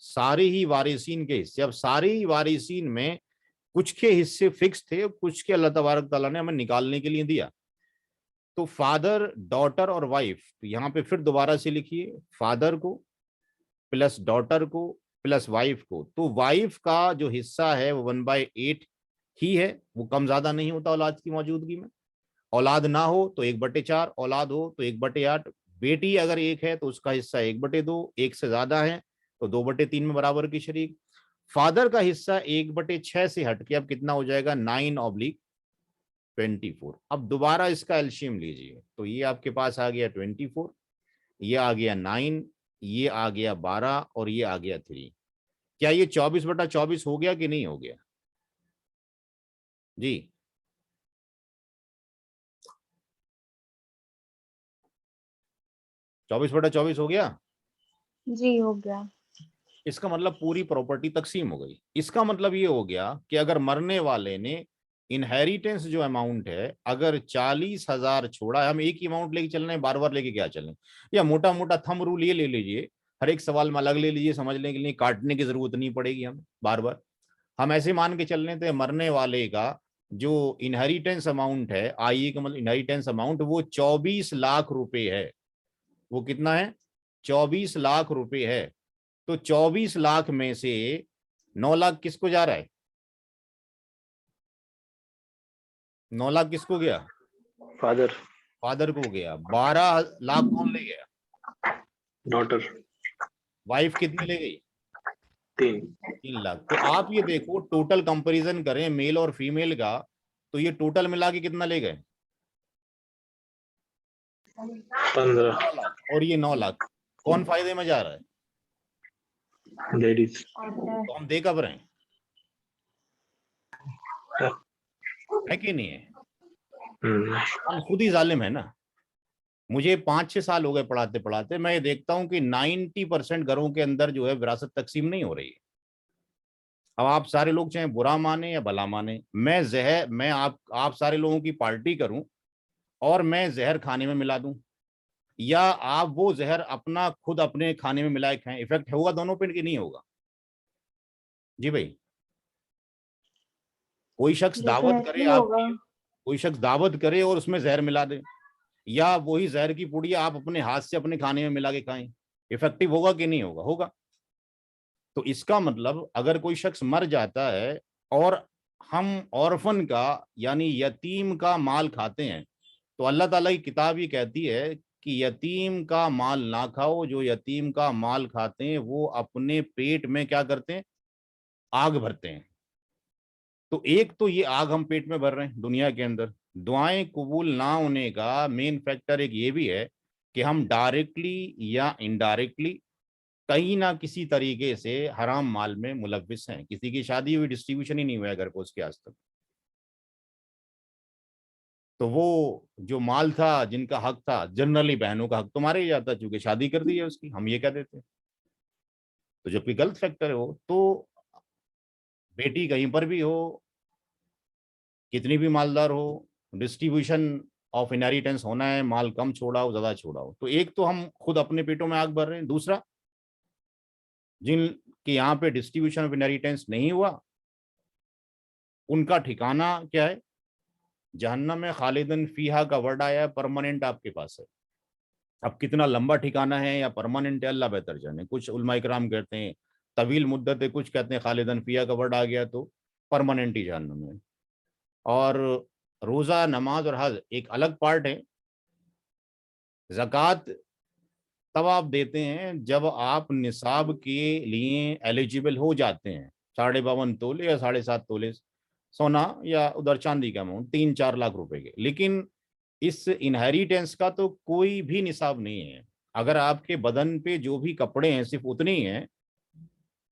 सारे ही वारिसीन के हिस्से। अब सारे ही वारिसीन में कुछ के हिस्से फिक्स थे, कुछ के अल्लाह तबारक ताला ने हमें निकालने के लिए दिया। तो फादर, डॉटर और वाइफ, तो यहां पे फिर दोबारा से लिखिए, फादर को प्लस डॉटर को प्लस वाइफ को। तो वाइफ का जो हिस्सा है वो 1/8 ही है, वो कम ज्यादा नहीं होता औलाद की मौजूदगी में। औलाद ना हो तो 1/4, औलाद हो तो 1/8। बेटी अगर एक है तो उसका हिस्सा 1/2, एक से ज्यादा है तो 2/3 में बराबर की शरीक। फादर का हिस्सा 1/6 से हट के अब कितना हो जाएगा? 9/24। अब दोबारा इसका एलसीएम लीजिए तो ये आपके पास आ गया 24, ये आ गया 9, ये आ गया 12 और ये आ गया 3। क्या ये 24/24 हो गया कि नहीं हो गया जी? 24/24 हो गया। जी हो गया। इसका मतलब पूरी प्रॉपर्टी तकसीम हो गई। इसका मतलब ये हो गया कि अगर मरने वाले ने इनहेरिटेंस जो अमाउंट है अगर 40,000 छोड़ा है, हम एक ही अमाउंट लेके चल रहे हैं, बार बार लेके क्या चलें, या मोटा मोटा थंब रूल ये ले लीजिए, हर एक सवाल में अलग ले लीजिए, समझने के लिए काटने की जरूरत नहीं पड़ेगी हम बार बार। हम ऐसे मान के चल रहे थे मरने वाले का जो इनहेरिटेंस अमाउंट है, आईए का मतलब इनहेरिटेंस अमाउंट, वो 24 लाख रुपए है। वो कितना है? 24 लाख रुपए है। तो 24 लाख में से 9 लाख किसको जा रहा है? 9 लाख किसको गया? फादर। फादर को गया। 12 लाख कौन ले गया? डॉटर। वाइफ कितनी ले गई? 3। 3 लाख। तो आप ये देखो, टोटल कंपैरिजन करें मेल और फीमेल का, तो ये टोटल मिला के कितना ले गए? 15। 9 लाख। और ये 9 लाख कौन फायदे में जा रहा है? लेडीज। तो हम दे कब रहे हैं? है कि नहीं है? हम खुद ही जालिम है ना। मुझे 5-6 साल हो गए पढ़ाते पढ़ाते, मैं ये देखता हूं कि 90% घरों के अंदर जो है विरासत तकसीम नहीं हो रही है। अब आप सारे लोग चाहे बुरा माने या भला माने, मैं आप सारे लोगों की पार्टी करूं और मैं जहर खाने में मिला दूं, या आप वो जहर अपना खुद अपने खाने में मिलाए खाएं, इफेक्ट होगा दोनों पे कि नहीं होगा? जी भाई, कोई शख्स दावत करे डेफिनेटली होगा। आपकी, कोई शख्स दावत करे और उसमें जहर मिला दे, या वही जहर की पुड़िया आप अपने हाथ से अपने खाने में मिला के खाएं, इफेक्टिव होगा कि नहीं होगा? होगा। तो इसका मतलब अगर कोई शख्स मर जाता है और हम ऑर्फन का यानी यतीम का माल खाते हैं, तो अल्लाह ताला की किताब ही कहती है कि यतीम का माल ना खाओ, जो यतीम का माल खाते हैं वो अपने पेट में क्या करते हैं, आग भरते हैं। तो एक तो ये आग हम पेट में भर रहे हैं दुनिया के अंदर। दुआएं कबूल ना होने का मेन फैक्टर एक ये भी है कि हम डायरेक्टली या इनडायरेक्टली कहीं ना किसी तरीके से हराम माल में मुलव्विस हैं। किसी की शादी हुई, डिस्ट्रीब्यूशन ही नहीं हुआ है घर को उसके आज तक, तो वो जो माल था, जिनका हक था, जनरली बहनों का हक तो मारा ही जाता चूंकि शादी कर दी है उसकी, हम ये कह देते हैं। तो जबकि गलत फैक्टर है वो। तो बेटी कहीं पर भी हो, कितनी भी मालदार हो, डिस्ट्रीब्यूशन ऑफ इनहेरिटेंस होना है, माल कम छोड़ा हो ज्यादा छोड़ा हो। तो एक तो हम खुद अपने पेटों में आग भर रहे हैं, दूसरा जिनके यहाँ पे डिस्ट्रीब्यूशन ऑफ इनहेरिटेंस नहीं हुआ उनका ठिकाना क्या है, जहन्नम में। खालिदन फीहा का वर्ड आया है, परमानेंट आपके पास है। अब कितना लंबा ठिकाना है या परमानेंट है अल्लाह बेहतर जाने। कुछ उलमा इकराम कहते हैं तवील मुद्दत है, कुछ कहते हैं खालिदन फीहा का वर्ड आ गया तो परमानेंट ही जहन्नम है। और रोजा, नमाज और हज एक अलग पार्ट है। ज़कात तब आप देते हैं जब आप निसाब के लिए एलिजिबल हो जाते हैं। 52.5 तोले या 7.5 तोले सोना या उधर चांदी का अमाउंट 3-4 लाख रुपए के। लेकिन इस इनहेरिटेंस का तो कोई भी निसाब नहीं है। अगर आपके बदन पे जो भी कपड़े हैं सिर्फ उतने ही हैं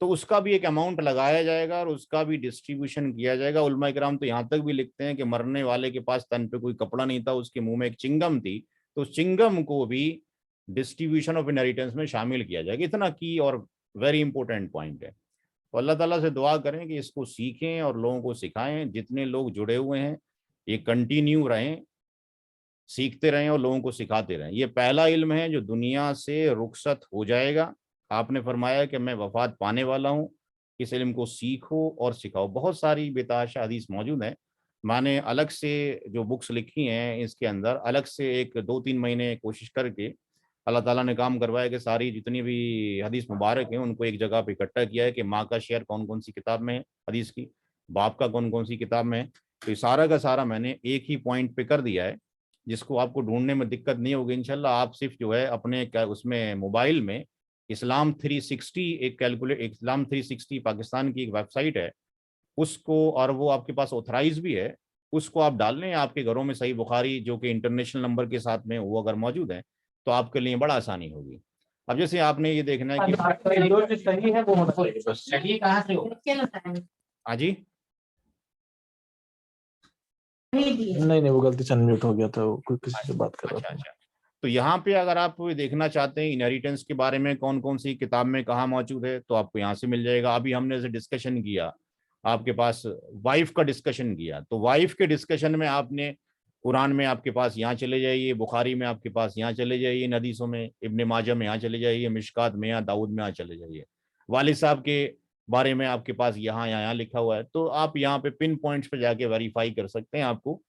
तो उसका भी एक अमाउंट लगाया जाएगा और उसका भी डिस्ट्रीब्यूशन किया जाएगा। उलमा इकराम तो यहाँ तक भी लिखते हैं कि मरने वाले के पास तन पे कोई कपड़ा नहीं था, उसके मुंह में एक चिंगम थी, तो उस चिंगम को भी डिस्ट्रीब्यूशन ऑफ इनहेरिटेंस में शामिल किया जाएगा। इतना की और वेरी इंपॉर्टेंट पॉइंट है। तो अल्लाह ताला से दुआ करें कि इसको सीखें और लोगों को सिखाएं। जितने लोग जुड़े हुए हैं ये कंटिन्यू रहें, सीखते रहें और लोगों को सिखाते रहें। ये पहला इल्म है जो दुनिया से रुखसत हो जाएगा। आपने फरमाया कि मैं वफात पाने वाला हूँ, इस इल्म को सीखो और सिखाओ। बहुत सारी बेताशा हदीस मौजूद है। मैंने अलग से जो बुक्स लिखी हैं इसके अंदर अलग से एक 2-3 महीने कोशिश करके अल्लाह ताला ने काम करवाया कि सारी जितनी भी हदीस मुबारक हैं उनको एक जगह पे इकट्ठा किया है कि माँ का शेर कौन कौन सी किताब में है हदीस की, बाप का कौन कौन सी किताब में है। तो ये सारा का सारा मैंने एक ही पॉइंट पे कर दिया है जिसको आपको ढूंढने में दिक्कत नहीं होगी इंशाल्लाह। आप सिर्फ जो है अपने उसमें मोबाइल में इस्लाम 360 एक कैलकुलेट, इस्लाम 360 पाकिस्तान की एक वेबसाइट है उसको, और वो आपके पास ऑथराइज भी है, उसको आप डाल लें। आपके घरों में सही बुखारी जो कि इंटरनेशनल नंबर के साथ में वो अगर मौजूद है तो आपके लिए बड़ा आसानी होगी। अब जैसे आपने ये देखना है कि जो सही है वो मतलब सही कहाँ से हो? हाँ जी, नहीं वो गलती से अनम्यूट हो गया था, वो कोई किसी से बात कर रहा अच्छा था। अच्छा। तो यहाँ पे अगर आप देखना चाहते हैं इनहेरिटेंस के बारे में कौन कौन सी किताब में कहाँ मौजूद है तो आपको यहाँ से मिल जाएगा। अभी हमने जैसे डिस्कशन किया, आपके पास वाइफ का डिस्कशन किया, तो वाइफ के डिस्कशन में आपने कुरान में आपके पास यहाँ चले जाइए, बुखारी में आपके पास यहाँ चले जाइए, इन हदीसों में इब्ने माजा में यहाँ चले जाइए, मिशकात में यहाँ, दाऊद में यहाँ चले जाइए। वालिद साहब के बारे में आपके पास यहाँ लिखा हुआ है। तो आप यहाँ पे पिन पॉइंट्स पे जाके वेरीफाई कर सकते हैं। आपको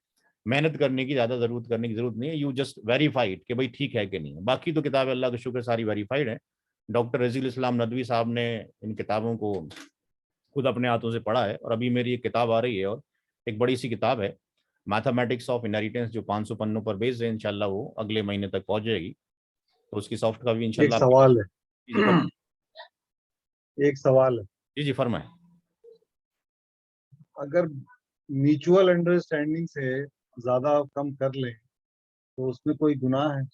मेहनत करने की ज़्यादा करने की जरूरत नहीं है। यू जस्ट वेरीफाइड कि भाई ठीक है कि नहीं है। बाकी तो किताब अल्लाह का शुक्र सारी वेरीफाइड है। डॉक्टर रजील इस्लाम नदवी साहब ने इन किताबों को खुद अपने हाथों से पढ़ा है और अभी मेरी एक किताब आ रही है और एक बड़ी सी किताब है मैथमेटिक्स ऑफ इनहेरिटेंस जो 500 पन्नों पर बेस्ड है। इंशाल्लाह वो अगले महीने तक पहुंच जाएगी, तो उसकी सॉफ्ट कॉपी एक इंशाल्लाह सवाल है, जी एक सवाल है। जी फरमाएं। अगर म्यूचुअल अंडरस्टैंडिंग से ज्यादा कम कर लें तो उसमें कोई गुनाह है?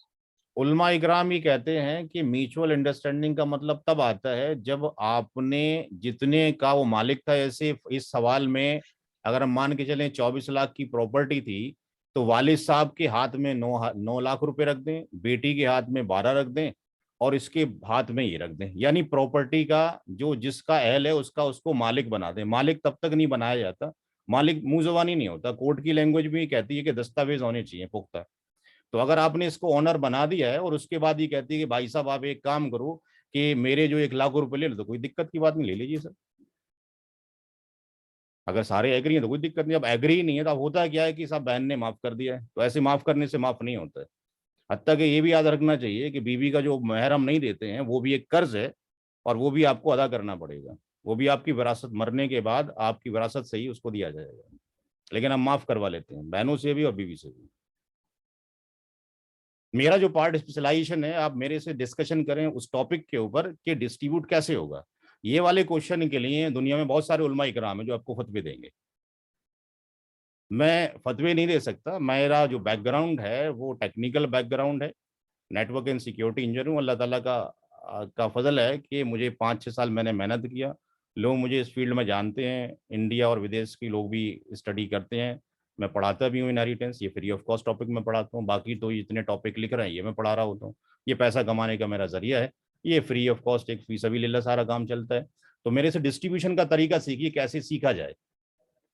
उलमा इकराम ही कहते हैं कि म्यूचुअल अंडरस्टैंडिंग का मतलब तब आता है जब आपने जितने का वो मालिक था। जैसे इस सवाल में अगर हम मान के चलें 24 लाख की प्रॉपर्टी थी तो वालिद साहब के हाथ में 9 लाख रुपए रख दें, बेटी के हाथ में 12 रख दें और इसके हाथ में ये रख दें, यानी प्रॉपर्टी का जो जिसका अहल है उसका उसको मालिक बना दें। मालिक तब तक नहीं बनाया जाता, मालिक मुंह जुबानी नहीं होता। कोर्ट की लैंग्वेज भी कहती है कि दस्तावेज होने चाहिए पुख्ता। तो अगर आपने इसको ऑनर बना दिया है और उसके बाद ये कहती है कि भाई साहब आप एक काम करो कि मेरे जो 1 लाख रुपए ले लो, तो कोई दिक्कत की बात नहीं, ले लीजिए सर। अगर सारे एग्री हैं तो कोई दिक्कत नहीं। अब एग्री नहीं है तो अब होता क्या है कि साहब बहन ने माफ कर दिया है, तो ऐसे माफ करने से माफ नहीं होता है। हत्ता कि ये भी याद रखना चाहिए कि बीवी का जो महर हम नहीं देते हैं वो भी एक कर्ज है और वो भी आपको अदा करना पड़ेगा। वो भी आपकी विरासत, मरने के बाद आपकी विरासत से ही उसको दिया जाएगा, लेकिन हम माफ करवा लेते हैं बहनों से भी और बीवी से भी। मेरा जो पार्ट स्पेशलाइजेशन है, आप मेरे से डिस्कशन करें उस टॉपिक के ऊपर कि डिस्ट्रीब्यूट कैसे होगा। ये वाले क्वेश्चन के लिए दुनिया में बहुत सारे उलमा इकराम है जो आपको फतवे देंगे, मैं फतवे नहीं दे सकता। मेरा जो बैकग्राउंड है वो टेक्निकल बैकग्राउंड है, नेटवर्क एंड सिक्योरिटी इंजीनियर हूँ। अल्लाह ताला का फजल है कि मुझे 5-6 साल मैंने मेहनत किया, लोग मुझे इस फील्ड में जानते हैं, इंडिया और विदेश के लोग भी स्टडी करते हैं। मैं पढ़ाता भी हूँ इनहेरिटेंस, ये फ्री ऑफ कॉस्ट टॉपिक में पढ़ाता हूँ। बाकी तो इतने टॉपिक लिख रहे हैं ये मैं पढ़ा रहा होता हूँ, ये पैसा कमाने का मेरा जरिया है, ये फ्री ऑफ कॉस्ट एक फी सबीलिल्लाह सारा काम चलता है। तो मेरे से डिस्ट्रीब्यूशन का तरीका सीखिए, कैसे सीखा जाए।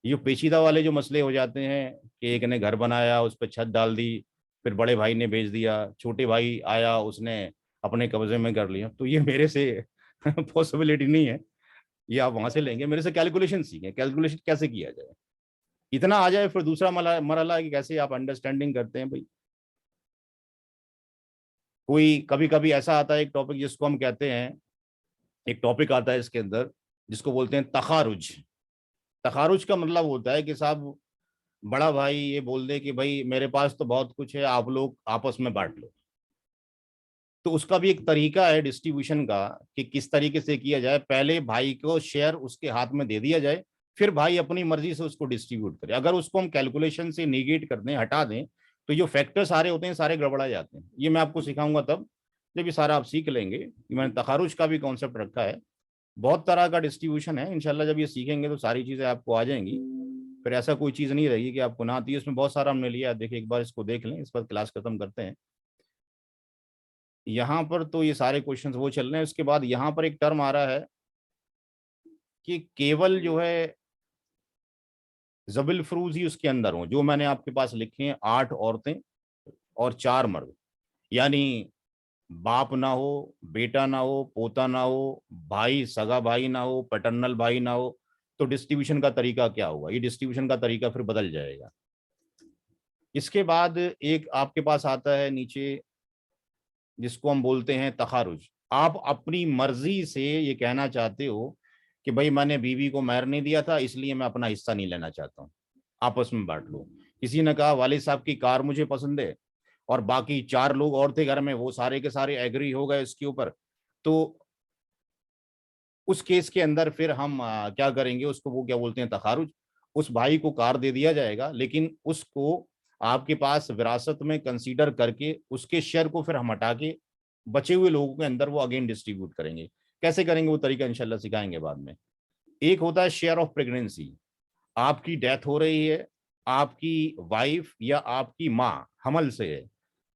ये पेचीदा वाले जो मसले हो जाते हैं कि एक ने घर बनाया, उस पर छत डाल दी, फिर बड़े भाई ने बेच दिया, छोटे भाई आया उसने अपने कब्जे में कर लिया, तो ये मेरे से पॉसिबिलिटी नहीं है। ये आप वहां से लेंगे, मेरे से कैलकुलेशन सीखें, कैलकुलेशन कैसे किया जाए, इतना आ जाए। फिर दूसरा मरहला है कि कैसे आप अंडरस्टैंडिंग करते हैं भाई। कोई कभी कभी ऐसा आता है एक टॉपिक जिसको हम कहते हैं, एक टॉपिक आता है इसके अंदर जिसको बोलते हैं तखारुज। तखारुज का मतलब होता है कि साहब बड़ा भाई ये बोल दे कि भाई मेरे पास तो बहुत कुछ है, आप लोग आपस में बांट लो। तो उसका भी एक तरीका है डिस्ट्रीब्यूशन का कि किस तरीके से किया जाए। पहले भाई को शेयर उसके हाथ में दे दिया जाए, फिर भाई अपनी मर्जी से उसको डिस्ट्रीब्यूट करे। अगर उसको हम कैलकुलेशन से निगेट कर दें, हटा दें, तो जो फैक्टर सारे होते हैं सारे गड़बड़ा जाते हैं। ये मैं आपको सिखाऊंगा तब जब ये सारा आप सीख लेंगे। मैंने तखारुज का भी कॉन्सेप्ट रखा है, बहुत तरह का डिस्ट्रीब्यूशन है। इंशाल्लाह जब ये सीखेंगे तो सारी चीजें आपको आ जाएंगी, फिर ऐसा कोई चीज नहीं रहेगी कि आपको ना आती है। उसमें बहुत सारा हमने लिया, देखिए एक बार इसको देख लें, इस पर क्लास खत्म करते हैं। यहाँ पर तो ये सारे क्वेश्चंस वो चल रहे हैं। उसके बाद यहाँ पर एक टर्म आ रहा है कि केवल जो है जबिल फरूज ही उसके अंदर हो। जो मैंने आपके पास लिखे हैं 8 औरतें और 4 मर्द, यानी बाप ना हो, बेटा ना हो, पोता ना हो, भाई सगा भाई ना हो, पैटर्नल भाई ना हो, तो डिस्ट्रीब्यूशन का तरीका क्या होगा? ये डिस्ट्रीब्यूशन का तरीका फिर बदल जाएगा। इसके बाद एक आपके पास आता है नीचे जिसको हम बोलते हैं तखारुज। आप अपनी मर्जी से ये कहना चाहते हो कि भाई मैंने बीवी को महर नहीं दिया था इसलिए मैं अपना हिस्सा नहीं लेना चाहता हूँ, आपस में बांट लो। किसी ने कहा वालिद साहब की कार मुझे पसंद है और बाकी 4 लोग और थे घर में, वो सारे के सारे एग्री हो गए इसके ऊपर, तो उस केस के अंदर फिर हम क्या करेंगे, उसको वो क्या बोलते हैं तखारुज। उस भाई को कार दे दिया जाएगा, लेकिन उसको आपके पास विरासत में कंसीडर करके उसके शेयर को फिर हम हटा के बचे हुए लोगों के अंदर वो अगेन डिस्ट्रीब्यूट करेंगे। कैसे करेंगे वो तरीका इंशाल्लाह सिखाएंगे बाद में। एक होता है शेयर ऑफ प्रेगनेंसी। आपकी डेथ हो रही है, आपकी वाइफ या आपकी माँ हमल से है,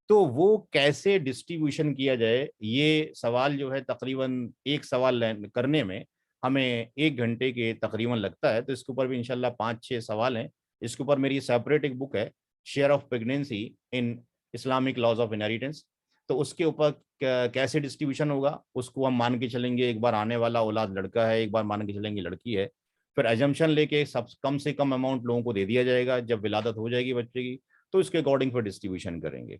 तो वो कैसे डिस्ट्रीब्यूशन किया जाए, ये सवाल जो है तकरीबन एक सवाल करने में हमें 1 घंटे के तकरीबन लगता है। तो इसके ऊपर भी इंशाल्लाह 5-6 सवाल हैं। इसके ऊपर मेरी सेपरेट एक बुक है, share of pregnancy in Islamic laws of inheritance. तो उसके ऊपर कैसे डिस्ट्रीब्यूशन होगा उसको हम मान के चलेंगे। एक बार आने वाला औलाद लड़का है, एक बार मान के चलेंगे लड़की है, फिर एजम्पशन लेके सब कम से कम अमाउंट लोगों को दे दिया जाएगा। जब विलादत हो जाएगी बच्चे की तो इसके अकॉर्डिंग फिर डिस्ट्रीब्यूशन करेंगे।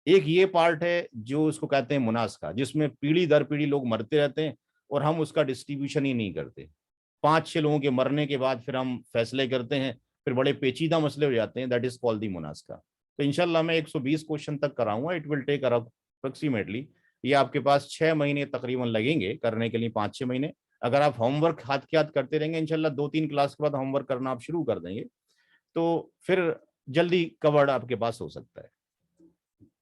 एक ये पार्ट है जो उसको कहते हैं मुनास्का, जिसमें पीढ़ी दर पीढ़ी लोग मरते रहते हैं और हम उसका डिस्ट्रीब्यूशन ही नहीं करते। 5-6 लोगों के मरने के बाद फिर हम फैसले करते हैं, फिर बड़े पेचीदा मसले हो जाते हैं। दैट इज कॉल्ड दी मुनास्का। तो इंशाल्लाह मैं 120 क्वेश्चन तक कराऊंगा। इट विल टेक अप्रोक्सीमेटली, ये आपके पास 6 महीने तकरीबन लगेंगे करने के लिए, 5-6 महीने। अगर आप होमवर्क हाथ के हाथ करते रहेंगे इंशाल्लाह 2-3 क्लास के बाद होमवर्क करना आप शुरू कर देंगे तो फिर जल्दी कवर्ड आपके पास हो सकता है।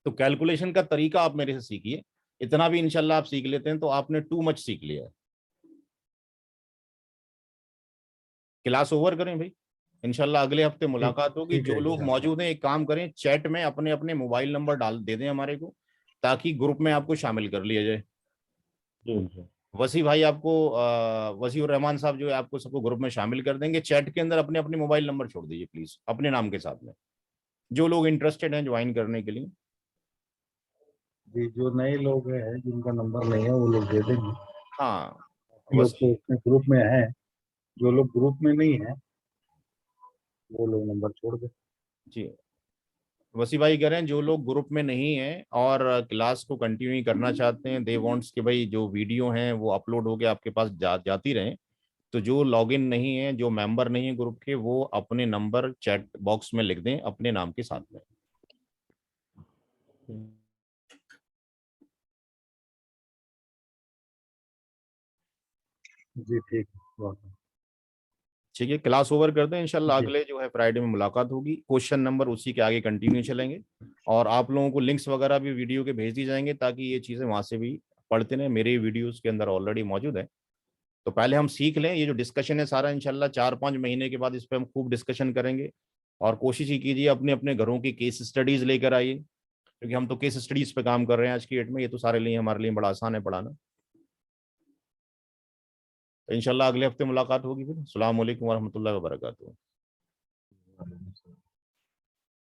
तो कैलकुलेशन का तरीका आप मेरे से सीखिए, इतना भी इंशाल्लाह आप सीख लेते हैं तो आपने टू मच सीख लिया है। क्लास ओवर करें भाई, इंशाल्लाह अगले हफ्ते मुलाकात होगी। ठीक है जो लोग इंशाल्लाह। मौजूद हैं एक काम करें, चैट में अपने अपने मोबाइल नंबर डाल दे दें हमारे को, ताकि ग्रुप में आपको शामिल कर लिया जाए। जी जी। वसी भाई आपको वसीउर रहमान साहब जो है आपको सबको ग्रुप में शामिल कर देंगे। चैट के अंदर अपने अपने मोबाइल नंबर छोड़ दीजिए प्लीज अपने नाम के साथ में, जो लोग इंटरेस्टेड हैं ज्वाइन करने के लिए। जी, जो नए लोग हैं जिनका नंबर नहीं है वो लोग दे देंगे। हाँ लोग तो वसी उसमें ग्रुप में हैं, जो लोग ग्रुप में नहीं है वो लोग नंबर छोड़ दें। जी, वसी भाई कह रहे हैं जो लोग ग्रुप में नहीं हैं और क्लास को कंटिन्यू करना चाहते हैं, दे वांट्स कि भाई जो वीडियो हैं वो अपलोड होके आपके पास जाती रहें, तो जो लॉगिन नहीं है, जो मेंबर नहीं है ग्रुप के, वो अपने नंबर चैट बॉक्स में लिख दें अपने नाम के साथ में। जी ठीक है, बहुत है। ठीक है, क्लास ओवर कर दें, इंशाल्लाह जी। अगले जो है फ्राइडे में मुलाकात होगी। क्वेश्चन नंबर उसी के आगे कंटिन्यू चलेंगे और आप लोगों को लिंक्स वगैरह भी वीडियो के भेज दी जाएंगे ताकि ये चीज़ें वहां से भी पढ़ते रहें। मेरे वीडियोस के अंदर ऑलरेडी मौजूद है। तो पहले हम सीख लें, ये जो डिस्कशन है सारा इंशाल्लाह 4-5 महीने के बाद इस पर हम खूब डिस्कशन करेंगे। और कोशिश ही कीजिए अपने अपने घरों की केस स्टडीज लेकर आइए, क्योंकि हम तो केस स्टडीज पे काम कर रहे हैं आज की डेट में। ये तो सारे लिए हमारे लिए बड़ा आसान है पढ़ाना। तो इंशाल्लाह अगले हफ्ते मुलाकात होगी फिर। अस्सलाम वालेकुम वरहमतुल्लाहि वबरकातुहू।